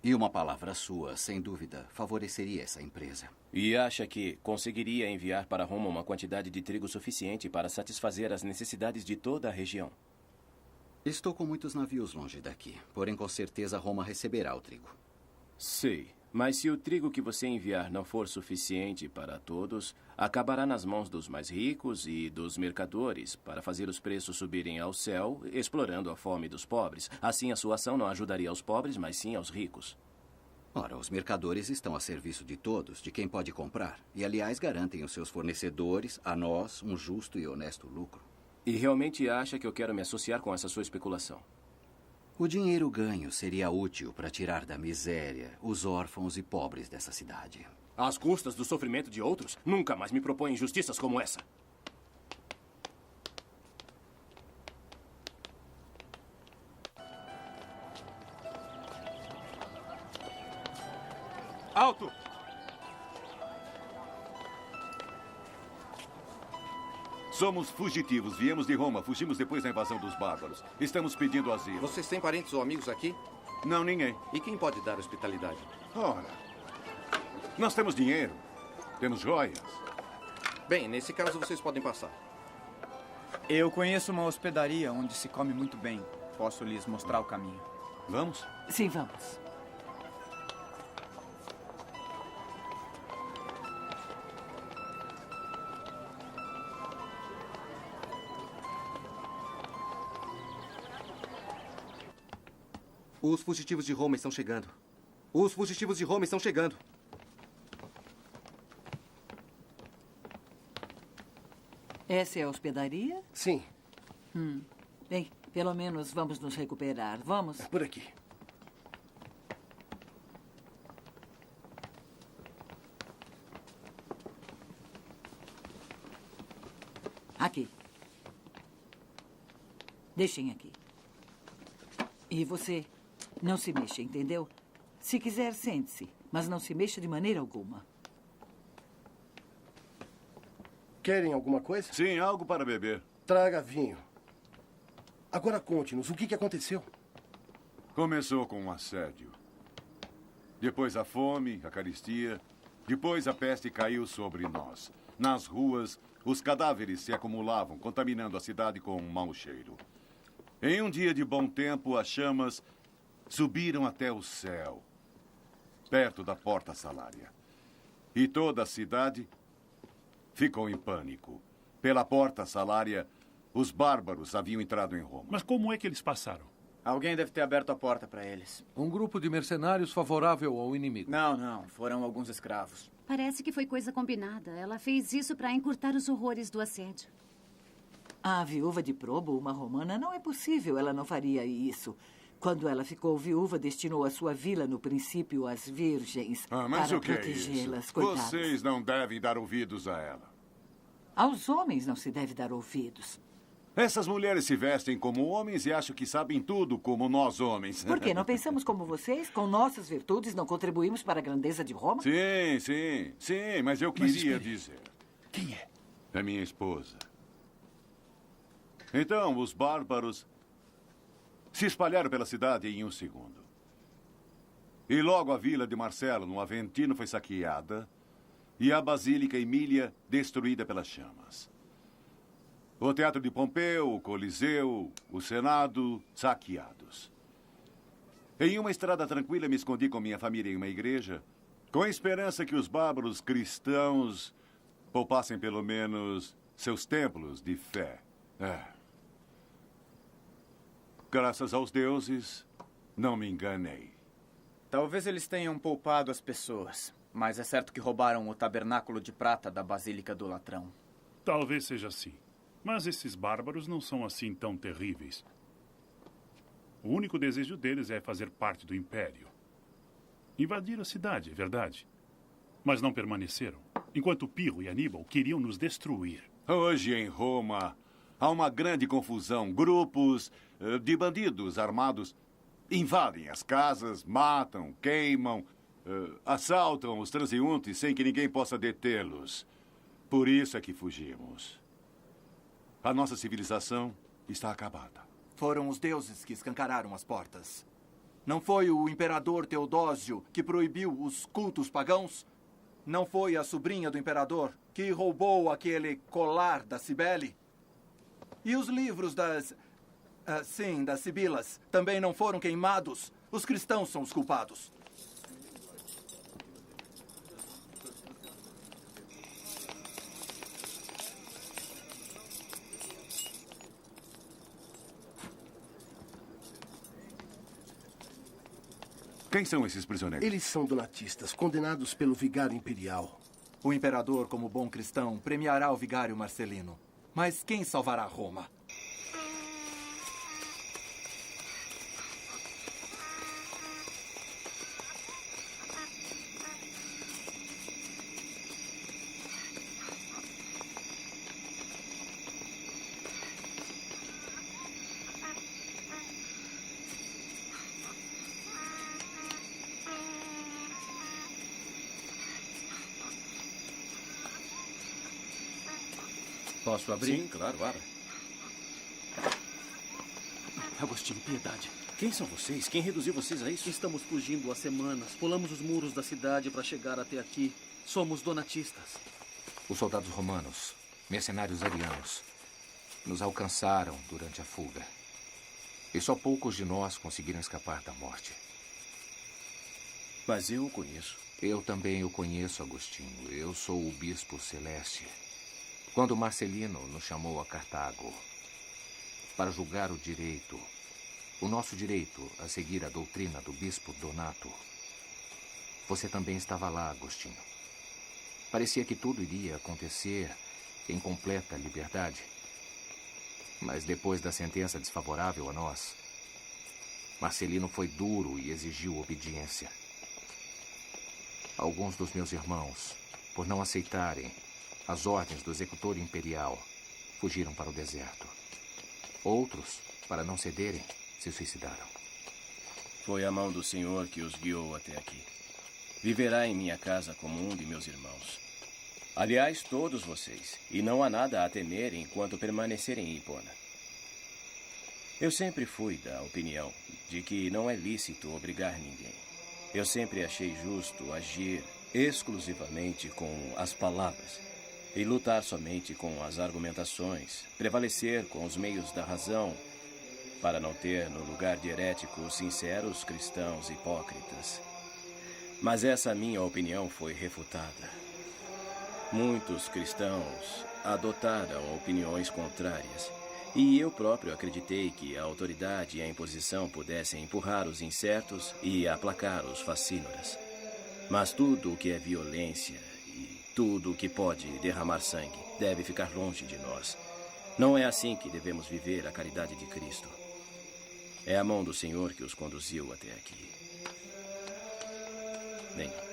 E uma palavra sua, sem dúvida, favoreceria essa empresa. E acha que conseguiria enviar para Roma uma quantidade de trigo suficiente para satisfazer as necessidades de toda a região? Estou com muitos navios longe daqui, porém com certeza Roma receberá o trigo. Sei, mas se o trigo que você enviar não for suficiente para todos, acabará nas mãos dos mais ricos e dos mercadores para fazer os preços subirem ao céu, explorando a fome dos pobres. Assim, a sua ação não ajudaria aos pobres, mas sim aos ricos. Ora, os mercadores estão a serviço de todos, de quem pode comprar. E, aliás, garantem aos seus fornecedores, a nós, um justo e honesto lucro. E realmente acha que eu quero me associar com essa sua especulação? O dinheiro ganho seria útil para tirar da miséria os órfãos e pobres dessa cidade. Às custas do sofrimento de outros? Nunca mais me proponho injustiças como essa. Alto! Somos fugitivos. Viemos de Roma. Fugimos depois da invasão dos bárbaros. Estamos pedindo asilo. Vocês têm parentes ou amigos aqui? Não, ninguém. E quem pode dar hospitalidade? Ora, nós temos dinheiro. Temos joias. Bem, nesse caso vocês podem passar. Eu conheço uma hospedaria onde se come muito bem. Posso lhes mostrar o caminho. Vamos? Sim, vamos. Os fugitivos de Roma estão chegando. Os fugitivos de Roma estão chegando. Essa é a hospedaria? Sim. Bem, pelo menos vamos nos recuperar. Vamos? Por aqui. Aqui. Deixem aqui. E você, não se mexa, entendeu? Se quiser, sente-se, mas não se mexa de maneira alguma. Querem alguma coisa? Sim, algo para beber. Traga vinho. Agora conte-nos, o que aconteceu? Começou com um assédio. Depois a fome, a carestia. Depois a peste caiu sobre nós. Nas ruas, os cadáveres se acumulavam, contaminando a cidade com um mau cheiro. Em um dia de bom tempo, as chamas subiram até o céu, perto da Porta Salária. E toda a cidade ficou em pânico. Pela Porta Salária, os bárbaros haviam entrado em Roma. Mas como é que eles passaram? Alguém deve ter aberto a porta para eles. Um grupo de mercenários favorável ao inimigo. Não. Foram alguns escravos. Parece que foi coisa combinada. Ela fez isso para encurtar os horrores do assédio. A viúva de Probo, uma romana, não é possível. Ela não faria isso. Quando ela ficou viúva, destinou a sua vila no princípio às virgens Mas para o que é protegê-las. isso? Coitadas. Vocês não devem dar ouvidos a ela. Aos homens não se deve dar ouvidos. Essas mulheres se vestem como homens e acham que sabem tudo como nós homens. Por quê? Não pensamos como vocês? Com nossas virtudes não contribuímos para a grandeza de Roma? Sim, mas eu queria dizer. Quem é? É minha esposa. Então, os bárbaros se espalharam pela cidade em um segundo. E logo a vila de Marcelo, no Aventino, foi saqueada e a Basílica Emília destruída pelas chamas. O Teatro de Pompeu, o Coliseu, o Senado, saqueados. Em uma estrada tranquila, me escondi com minha família em uma igreja, com a esperança que os bárbaros cristãos poupassem pelo menos seus templos de fé. Graças aos deuses, não me enganei. Talvez eles tenham poupado as pessoas, mas é certo que roubaram o tabernáculo de prata da Basílica do Latrão. Talvez seja assim. Mas esses bárbaros não são assim tão terríveis. O único desejo deles é fazer parte do Império. Invadir a cidade, é verdade. Mas não permaneceram, enquanto Pirro e Aníbal queriam nos destruir. Hoje, em Roma, há uma grande confusão. Grupos de bandidos armados invadem as casas, matam, queimam, assaltam os transeuntes sem que ninguém possa detê-los. Por isso é que fugimos. A nossa civilização está acabada. Foram os deuses que escancararam as portas. Não foi o imperador Teodósio que proibiu os cultos pagãos? Não foi a sobrinha do imperador que roubou aquele colar da Cibele? E os livros das Sibilas também não foram queimados? Os cristãos são os culpados. Quem são esses prisioneiros? Eles são donatistas, condenados pelo vigário imperial. O imperador, como bom cristão, premiará o vigário Marcelino. Mas quem salvará Roma? Posso abrir? Sim, claro, abra. Agostinho, piedade. Quem são vocês? Quem reduziu vocês a isso? Estamos fugindo há semanas. Pulamos os muros da cidade para chegar até aqui. Somos donatistas. Os soldados romanos, mercenários arianos, nos alcançaram durante a fuga. E só poucos de nós conseguiram escapar da morte. Mas eu o conheço. Eu também o conheço, Agostinho. Eu sou o Bispo Celeste. Quando Marcelino nos chamou a Cartago para julgar o nosso direito a seguir a doutrina do Bispo Donato, você também estava lá, Agostinho. Parecia que tudo iria acontecer em completa liberdade. Mas depois da sentença desfavorável a nós, Marcelino foi duro e exigiu obediência. Alguns dos meus irmãos, por não aceitarem as ordens do executor imperial, fugiram para o deserto. Outros, para não cederem, se suicidaram. Foi a mão do Senhor que os guiou até aqui. Viverá em minha casa como um de meus irmãos. Aliás, todos vocês. E não há nada a temer enquanto permanecerem em Hipona. Eu sempre fui da opinião de que não é lícito obrigar ninguém. Eu sempre achei justo agir exclusivamente com as palavras e lutar somente com as argumentações, prevalecer com os meios da razão, para não ter no lugar de heréticos sinceros cristãos hipócritas. Mas essa minha opinião foi refutada. Muitos cristãos adotaram opiniões contrárias, e eu próprio acreditei que a autoridade e a imposição pudessem empurrar os incertos e aplacar os facínoras. Mas tudo o que é violência e tudo o que pode derramar sangue deve ficar longe de nós. Não é assim que devemos viver a caridade de Cristo. É a mão do Senhor que os conduziu até aqui. Venham.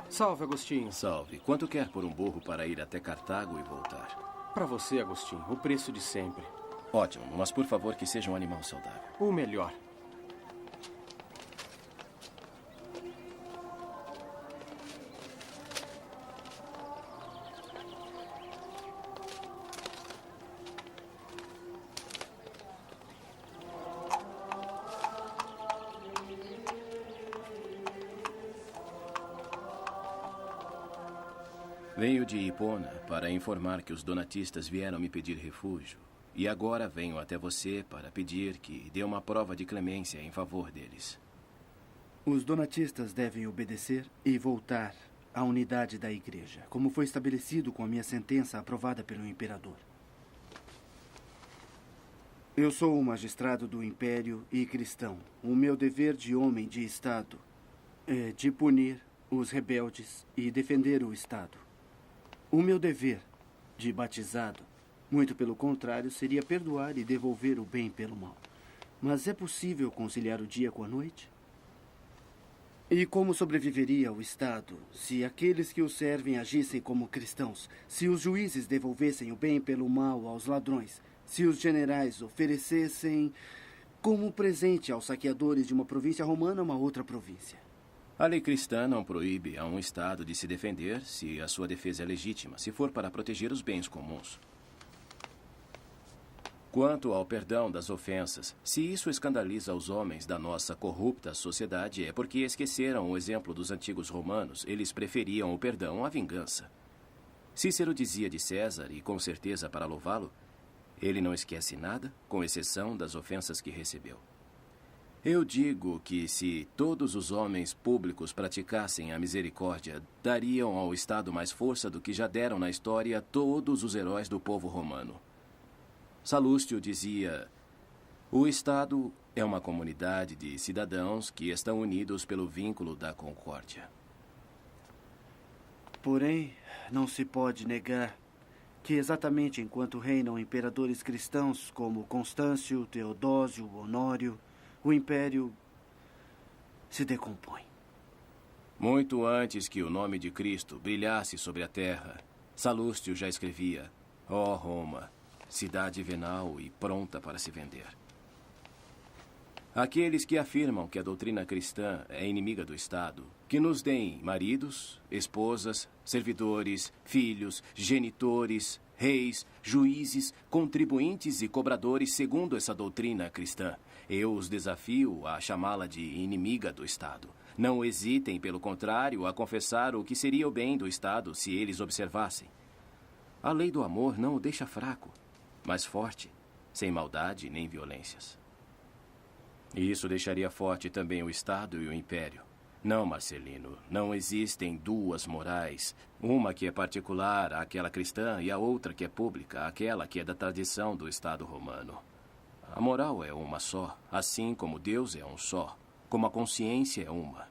Salve, Agostinho. Salve. Quanto quer por um burro para ir até Cartago e voltar? Para você, Agostinho, o preço de sempre. Ótimo, mas por favor que seja um animal saudável. O melhor. Venho de Hipona para informar que os donatistas vieram me pedir refúgio. E agora venho até você para pedir que dê uma prova de clemência em favor deles. Os donatistas devem obedecer e voltar à unidade da igreja, como foi estabelecido com a minha sentença aprovada pelo imperador. Eu sou um magistrado do império e cristão. O meu dever de homem de Estado é de punir os rebeldes e defender o Estado. O meu dever de batizado, muito pelo contrário, seria perdoar e devolver o bem pelo mal. Mas é possível conciliar o dia com a noite? E como sobreviveria o Estado se aqueles que o servem agissem como cristãos, se os juízes devolvessem o bem pelo mal aos ladrões, se os generais oferecessem como presente aos saqueadores de uma província romana uma outra província? A lei cristã não proíbe a um Estado de se defender se a sua defesa é legítima, se for para proteger os bens comuns. Quanto ao perdão das ofensas, se isso escandaliza os homens da nossa corrupta sociedade, é porque esqueceram o exemplo dos antigos romanos. Eles preferiam o perdão à vingança. Cícero dizia de César, e com certeza para louvá-lo, ele não esquece nada, com exceção das ofensas que recebeu. Eu digo que se todos os homens públicos praticassem a misericórdia, dariam ao Estado mais força do que já deram na história todos os heróis do povo romano. Salústio dizia: o Estado é uma comunidade de cidadãos que estão unidos pelo vínculo da concórdia. Porém, não se pode negar que exatamente enquanto reinam imperadores cristãos como Constâncio, Teodósio, Honório, o império se decompõe. Muito antes que o nome de Cristo brilhasse sobre a terra, Salústio já escrevia: ó Roma, cidade venal e pronta para se vender. Aqueles que afirmam que a doutrina cristã é inimiga do Estado, que nos deem maridos, esposas, servidores, filhos, genitores, reis, juízes, contribuintes e cobradores segundo essa doutrina cristã. Eu os desafio a chamá-la de inimiga do Estado. Não hesitem, pelo contrário, a confessar o que seria o bem do Estado se eles observassem. A lei do amor não o deixa fraco, mas forte, sem maldade nem violências. E isso deixaria forte também o Estado e o Império. Não, Marcelino, não existem duas morais. Uma que é particular, aquela cristã, e a outra que é pública, aquela que é da tradição do Estado romano. A moral é uma só, assim como Deus é um só, como a consciência é uma.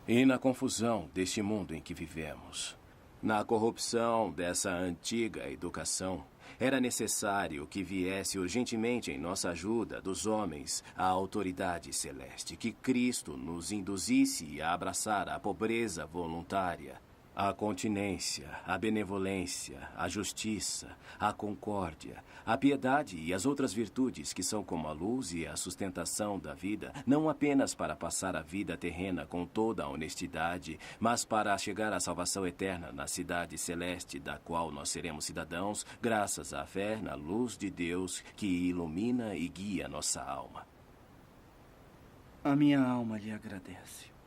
E na confusão deste mundo em que vivemos, na corrupção dessa antiga educação, era necessário que viesse urgentemente em nossa ajuda dos homens a autoridade celeste, que Cristo nos induzisse a abraçar a pobreza voluntária, a continência, a benevolência, a justiça, a concórdia, a piedade e as outras virtudes que são como a luz e a sustentação da vida, não apenas para passar a vida terrena com toda a honestidade, mas para chegar à salvação eterna na cidade celeste, da qual nós seremos cidadãos, graças à fé na luz de Deus que ilumina e guia nossa alma. A minha alma lhe agradece.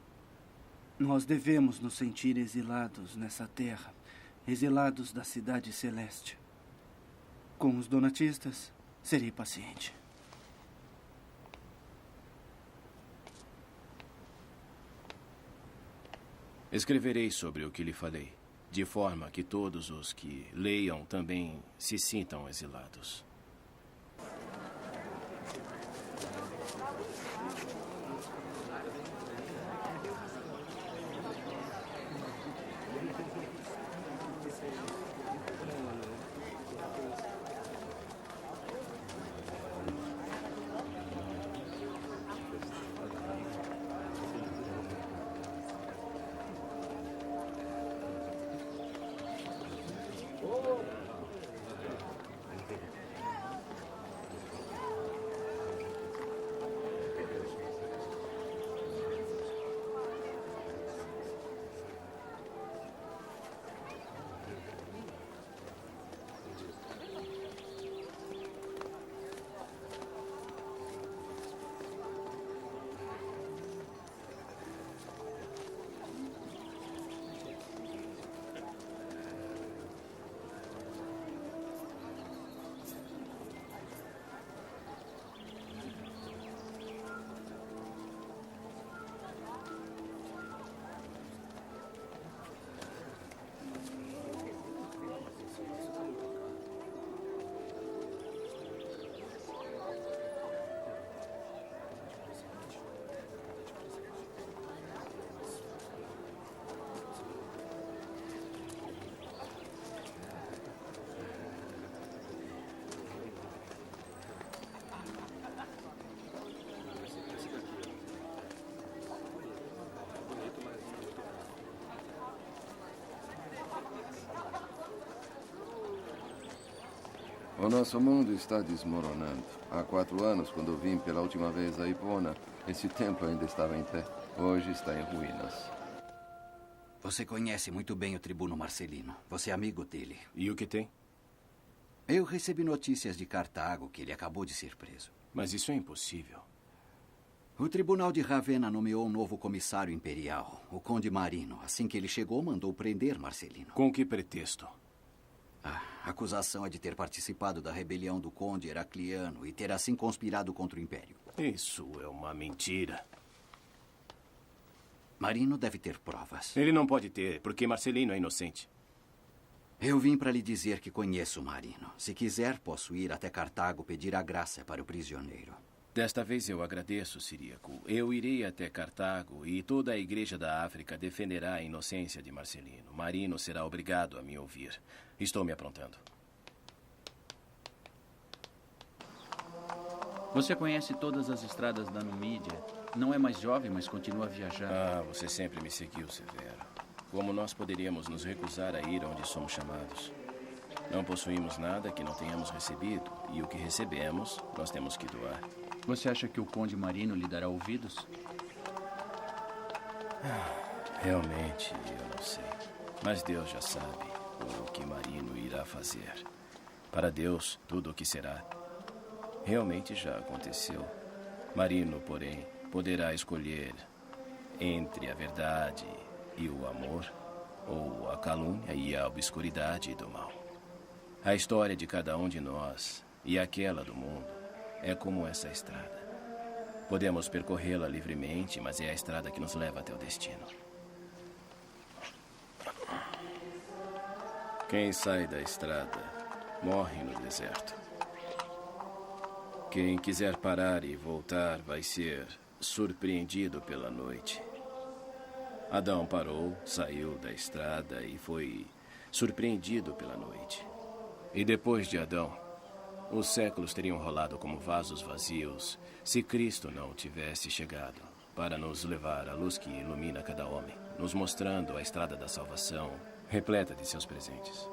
Nós devemos nos sentir exilados nessa terra, exilados da cidade celeste. Com os donatistas, serei paciente. Escreverei sobre o que lhe falei, de forma que todos os que leiam também se sintam exilados. O nosso mundo está desmoronando. Há 4 anos, quando vim pela última vez a Hipona, esse templo ainda estava em pé. Hoje está em ruínas. Você conhece muito bem o tribuno Marcelino. Você é amigo dele. E o que tem? Eu recebi notícias de Cartago que ele acabou de ser preso. Mas isso é impossível. O Tribunal de Ravenna nomeou um novo comissário imperial, o Conde Marino. Assim que ele chegou, mandou prender Marcelino. Com que pretexto? A acusação é de ter participado da rebelião do Conde Heracliano e ter assim conspirado contra o Império. Isso é uma mentira. Marino deve ter provas. Ele não pode ter, porque Marcelino é inocente. Eu vim para lhe dizer que conheço Marino. Se quiser, posso ir até Cartago pedir a graça para o prisioneiro. Desta vez eu agradeço, Ciríaco. Eu irei até Cartago e toda a Igreja da África defenderá a inocência de Marcelino. Marino será obrigado a me ouvir. Estou me aprontando. Você conhece todas as estradas da Numídia. Não é mais jovem, mas continua a viajar. Ah, você sempre me seguiu, Severo. Como nós poderíamos nos recusar a ir onde somos chamados? Não possuímos nada que não tenhamos recebido, e o que recebemos, nós temos que doar. Você acha que o Conde Marino lhe dará ouvidos? Realmente, eu não sei. Mas Deus já sabe o que Marino irá fazer. Para Deus, tudo o que será. Realmente já aconteceu. Marino, porém, poderá escolher entre a verdade e o amor, ou a calúnia e a obscuridade do mal. A história de cada um de nós e aquela do mundo é como essa estrada. Podemos percorrê-la livremente, mas é a estrada que nos leva até o destino. Quem sai da estrada morre no deserto. Quem quiser parar e voltar vai ser surpreendido pela noite. Adão parou, saiu da estrada e foi surpreendido pela noite. E depois de Adão, os séculos teriam rolado como vasos vazios se Cristo não tivesse chegado para nos levar à luz que ilumina cada homem, nos mostrando a estrada da salvação, repleta de seus presentes.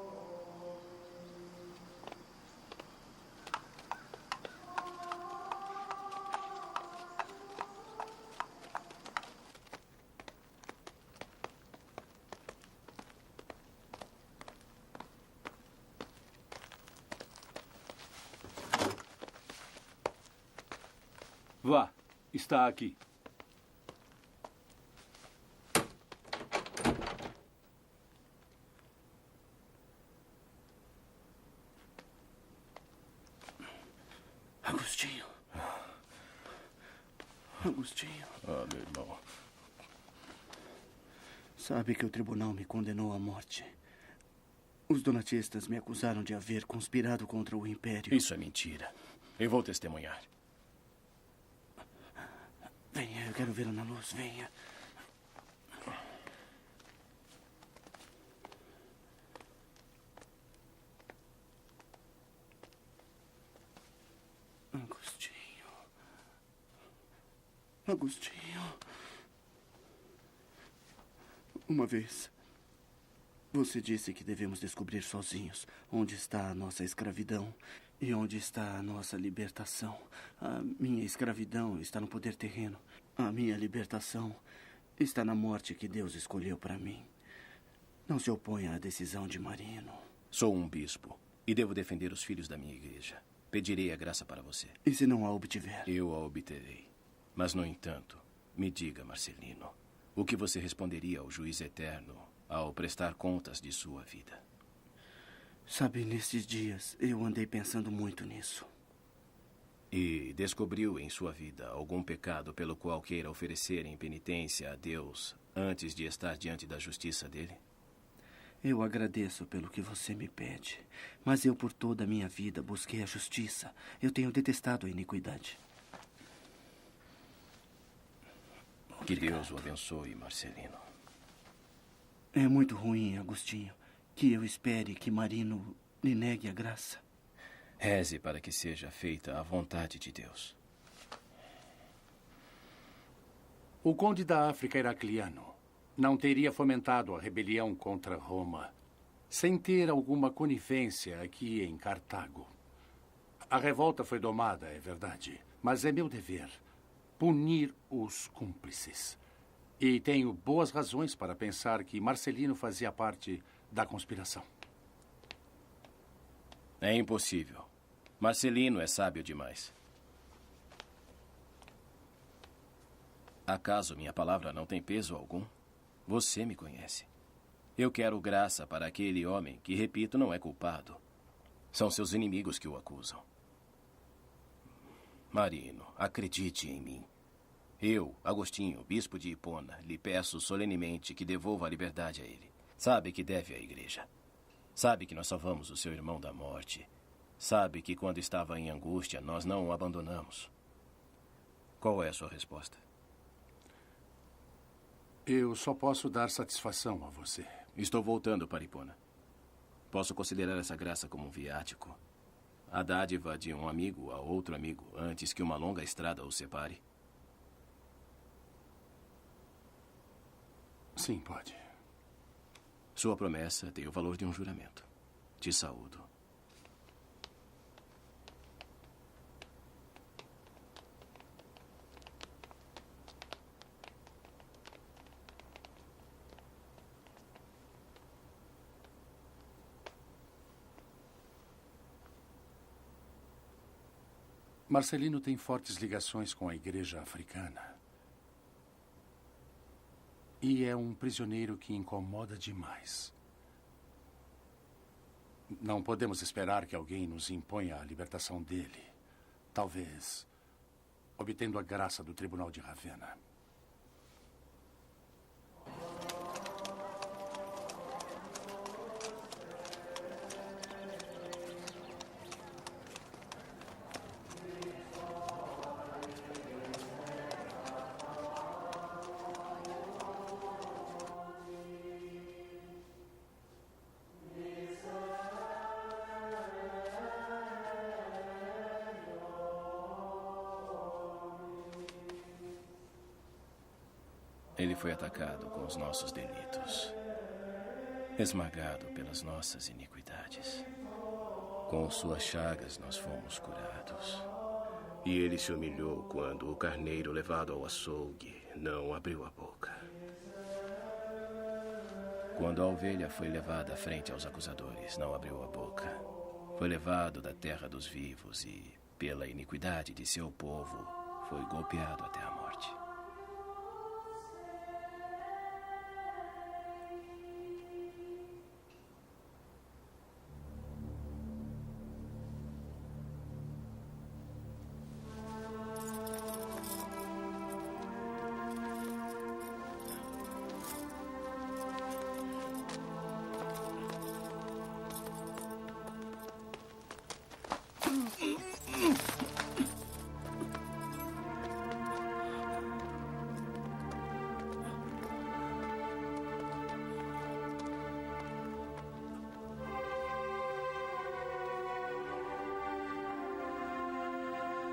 Vá, está aqui. Agostinho. Agostinho. Ah, meu irmão. Sabe que o tribunal me condenou à morte. Os donatistas me acusaram de haver conspirado contra o Império. Isso é mentira. Eu vou testemunhar. Venha, eu quero vê-lo na luz. Venha. Agostinho. Agostinho. Uma vez, você disse que devemos descobrir sozinhos onde está a nossa escravidão e onde está a nossa libertação. A minha escravidão está no poder terreno. A minha libertação está na morte que Deus escolheu para mim. Não se oponha à decisão de Marino. Sou um bispo e devo defender os filhos da minha igreja. Pedirei a graça para você. E se não a obtiver? Eu a obterei. Mas, no entanto, me diga, Marcelino, o que você responderia ao juiz eterno ao prestar contas de sua vida? Sabe, nesses dias eu andei pensando muito nisso. E descobriu em sua vida algum pecado pelo qual queira oferecer em penitência a Deus antes de estar diante da justiça dele? Eu agradeço pelo que você me pede, mas eu por toda a minha vida busquei a justiça. Eu tenho detestado a iniquidade. Que Deus o abençoe, Marcelino. É muito ruim, Agostinho, que eu espere que Marino lhe negue a graça. Reze para que seja feita a vontade de Deus. O conde da África Heracliano não teria fomentado a rebelião contra Roma sem ter alguma conivência aqui em Cartago. A revolta foi domada, é verdade. Mas é meu dever punir os cúmplices. E tenho boas razões para pensar que Marcelino fazia parte da conspiração. É impossível. Marcelino é sábio demais. Acaso minha palavra não tem peso algum? Você me conhece. Eu quero graça para aquele homem que, repito, não é culpado. São seus inimigos que o acusam. Marino, acredite em mim. Eu, Agostinho, bispo de Hipona, lhe peço solenemente que devolva a liberdade a ele. Sabe que deve à igreja. Sabe que nós salvamos o seu irmão da morte. Sabe que quando estava em angústia, nós não o abandonamos. Qual é a sua resposta? Eu só posso dar satisfação a você. Estou voltando para Hipona. Posso considerar essa graça como um viático? A dádiva de um amigo a outro amigo, antes que uma longa estrada os separe? Sim, pode. Sua promessa tem o valor de um juramento. Te saúdo. Marcelino tem fortes ligações com a igreja africana. E é um prisioneiro que incomoda demais. Não podemos esperar que alguém nos imponha a libertação dele. Talvez obtendo a graça do Tribunal de Ravenna. Ele foi atacado com os nossos delitos, esmagado pelas nossas iniquidades. Com suas chagas nós fomos curados. E ele se humilhou quando o carneiro levado ao açougue não abriu a boca. Quando a ovelha foi levada à frente aos acusadores, não abriu a boca. Foi levado da terra dos vivos e, pela iniquidade de seu povo, foi golpeado até a morte.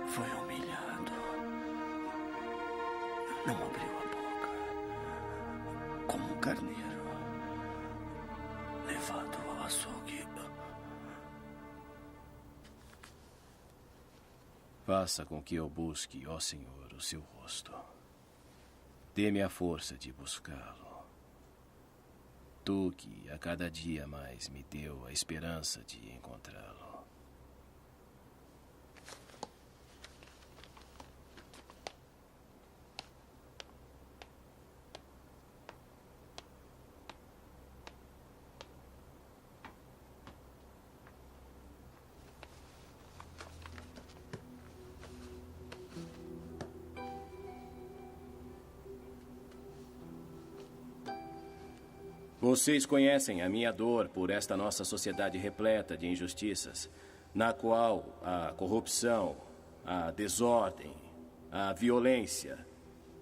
Foi humilhado. Não abriu a boca. Como um carneiro levado ao açougue. Faça com que eu busque, ó Senhor, o seu rosto. Dê-me a força de buscá-lo. Tu que a cada dia mais me deu a esperança de encontrá-lo. Vocês conhecem a minha dor por esta nossa sociedade repleta de injustiças, na qual a corrupção, a desordem, a violência,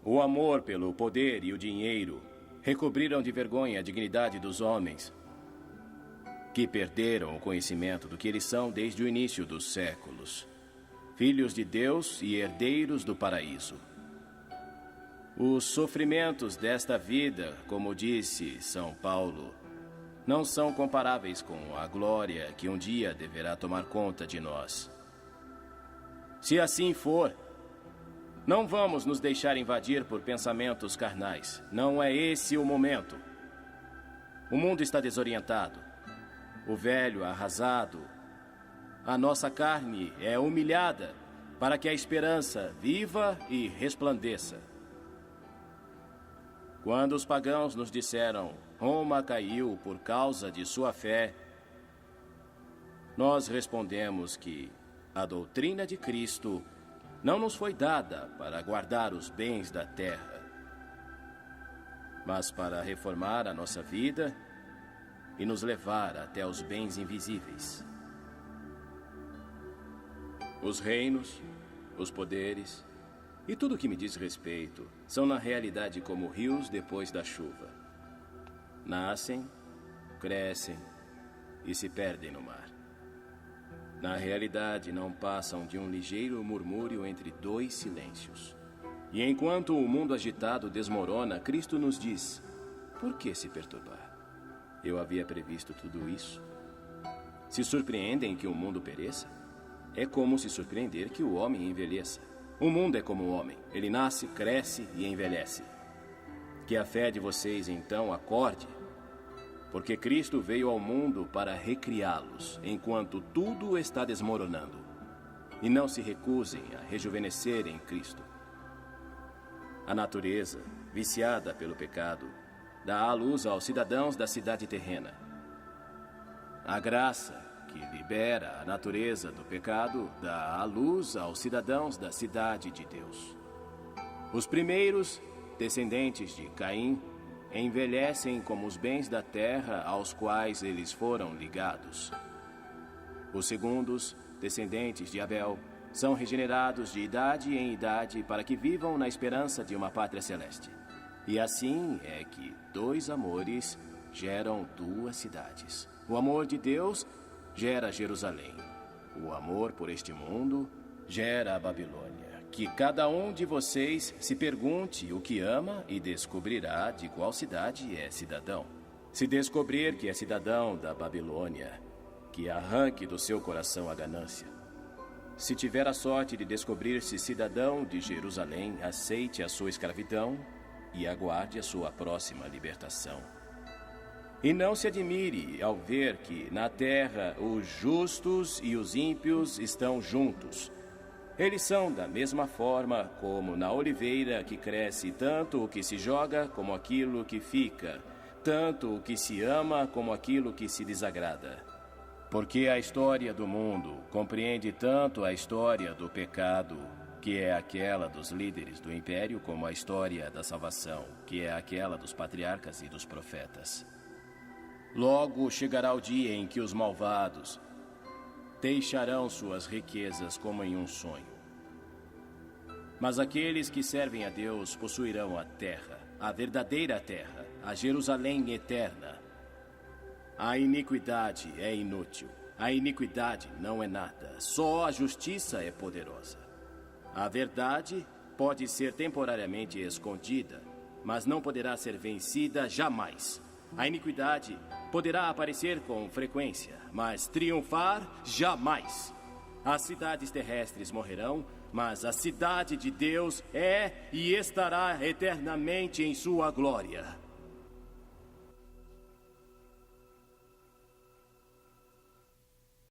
o amor pelo poder e o dinheiro recobriram de vergonha a dignidade dos homens, que perderam o conhecimento do que eles são desde o início dos séculos, filhos de Deus e herdeiros do paraíso. Os sofrimentos desta vida, como disse São Paulo, não são comparáveis com a glória que um dia deverá tomar conta de nós. Se assim for, não vamos nos deixar invadir por pensamentos carnais. Não é esse o momento. O mundo está desorientado. O velho arrasado. A nossa carne é humilhada para que a esperança viva e resplandeça. Quando os pagãos nos disseram, Roma caiu por causa de sua fé, nós respondemos que a doutrina de Cristo não nos foi dada para guardar os bens da terra, mas para reformar a nossa vida e nos levar até os bens invisíveis. Os reinos, os poderes e tudo que me diz respeito são na realidade como rios depois da chuva. Nascem, crescem e se perdem no mar. Na realidade, não passam de um ligeiro murmúrio entre dois silêncios. E enquanto o mundo agitado desmorona, Cristo nos diz, por que se perturbar? Eu havia previsto tudo isso. Se surpreendem que o mundo pereça? É como se surpreender que o homem envelheça. O mundo é como o homem. Ele nasce, cresce e envelhece. Que a fé de vocês, então, acorde, porque Cristo veio ao mundo para recriá-los, enquanto tudo está desmoronando. E não se recusem a rejuvenescer em Cristo. A natureza, viciada pelo pecado, dá à luz aos cidadãos da cidade terrena. A graça, que libera a natureza do pecado, dá à luz aos cidadãos da cidade de Deus. Os primeiros, descendentes de Caim, envelhecem como os bens da terra aos quais eles foram ligados. Os segundos, descendentes de Abel, são regenerados de idade em idade para que vivam na esperança de uma pátria celeste. E assim é que dois amores geram duas cidades. O amor de Deus gera Jerusalém. O amor por este mundo gera a Babilônia. Que cada um de vocês se pergunte o que ama e descobrirá de qual cidade é cidadão. Se descobrir que é cidadão da Babilônia, que arranque do seu coração a ganância. Se tiver a sorte de descobrir-se cidadão de Jerusalém, aceite a sua escravidão e aguarde a sua próxima libertação. E não se admire ao ver que na terra os justos e os ímpios estão juntos. Eles são da mesma forma como na oliveira que cresce tanto o que se joga como aquilo que fica, tanto o que se ama como aquilo que se desagrada. Porque a história do mundo compreende tanto a história do pecado, que é aquela dos líderes do império, como a história da salvação, que é aquela dos patriarcas e dos profetas. Logo chegará o dia em que os malvados deixarão suas riquezas como em um sonho. Mas aqueles que servem a Deus possuirão a terra, a verdadeira terra, a Jerusalém eterna. A iniquidade é inútil. A iniquidade não é nada. Só a justiça é poderosa. A verdade pode ser temporariamente escondida, mas não poderá ser vencida jamais. A iniquidade poderá aparecer com frequência, mas triunfar jamais. As cidades terrestres morrerão, mas a cidade de Deus é e estará eternamente em sua glória.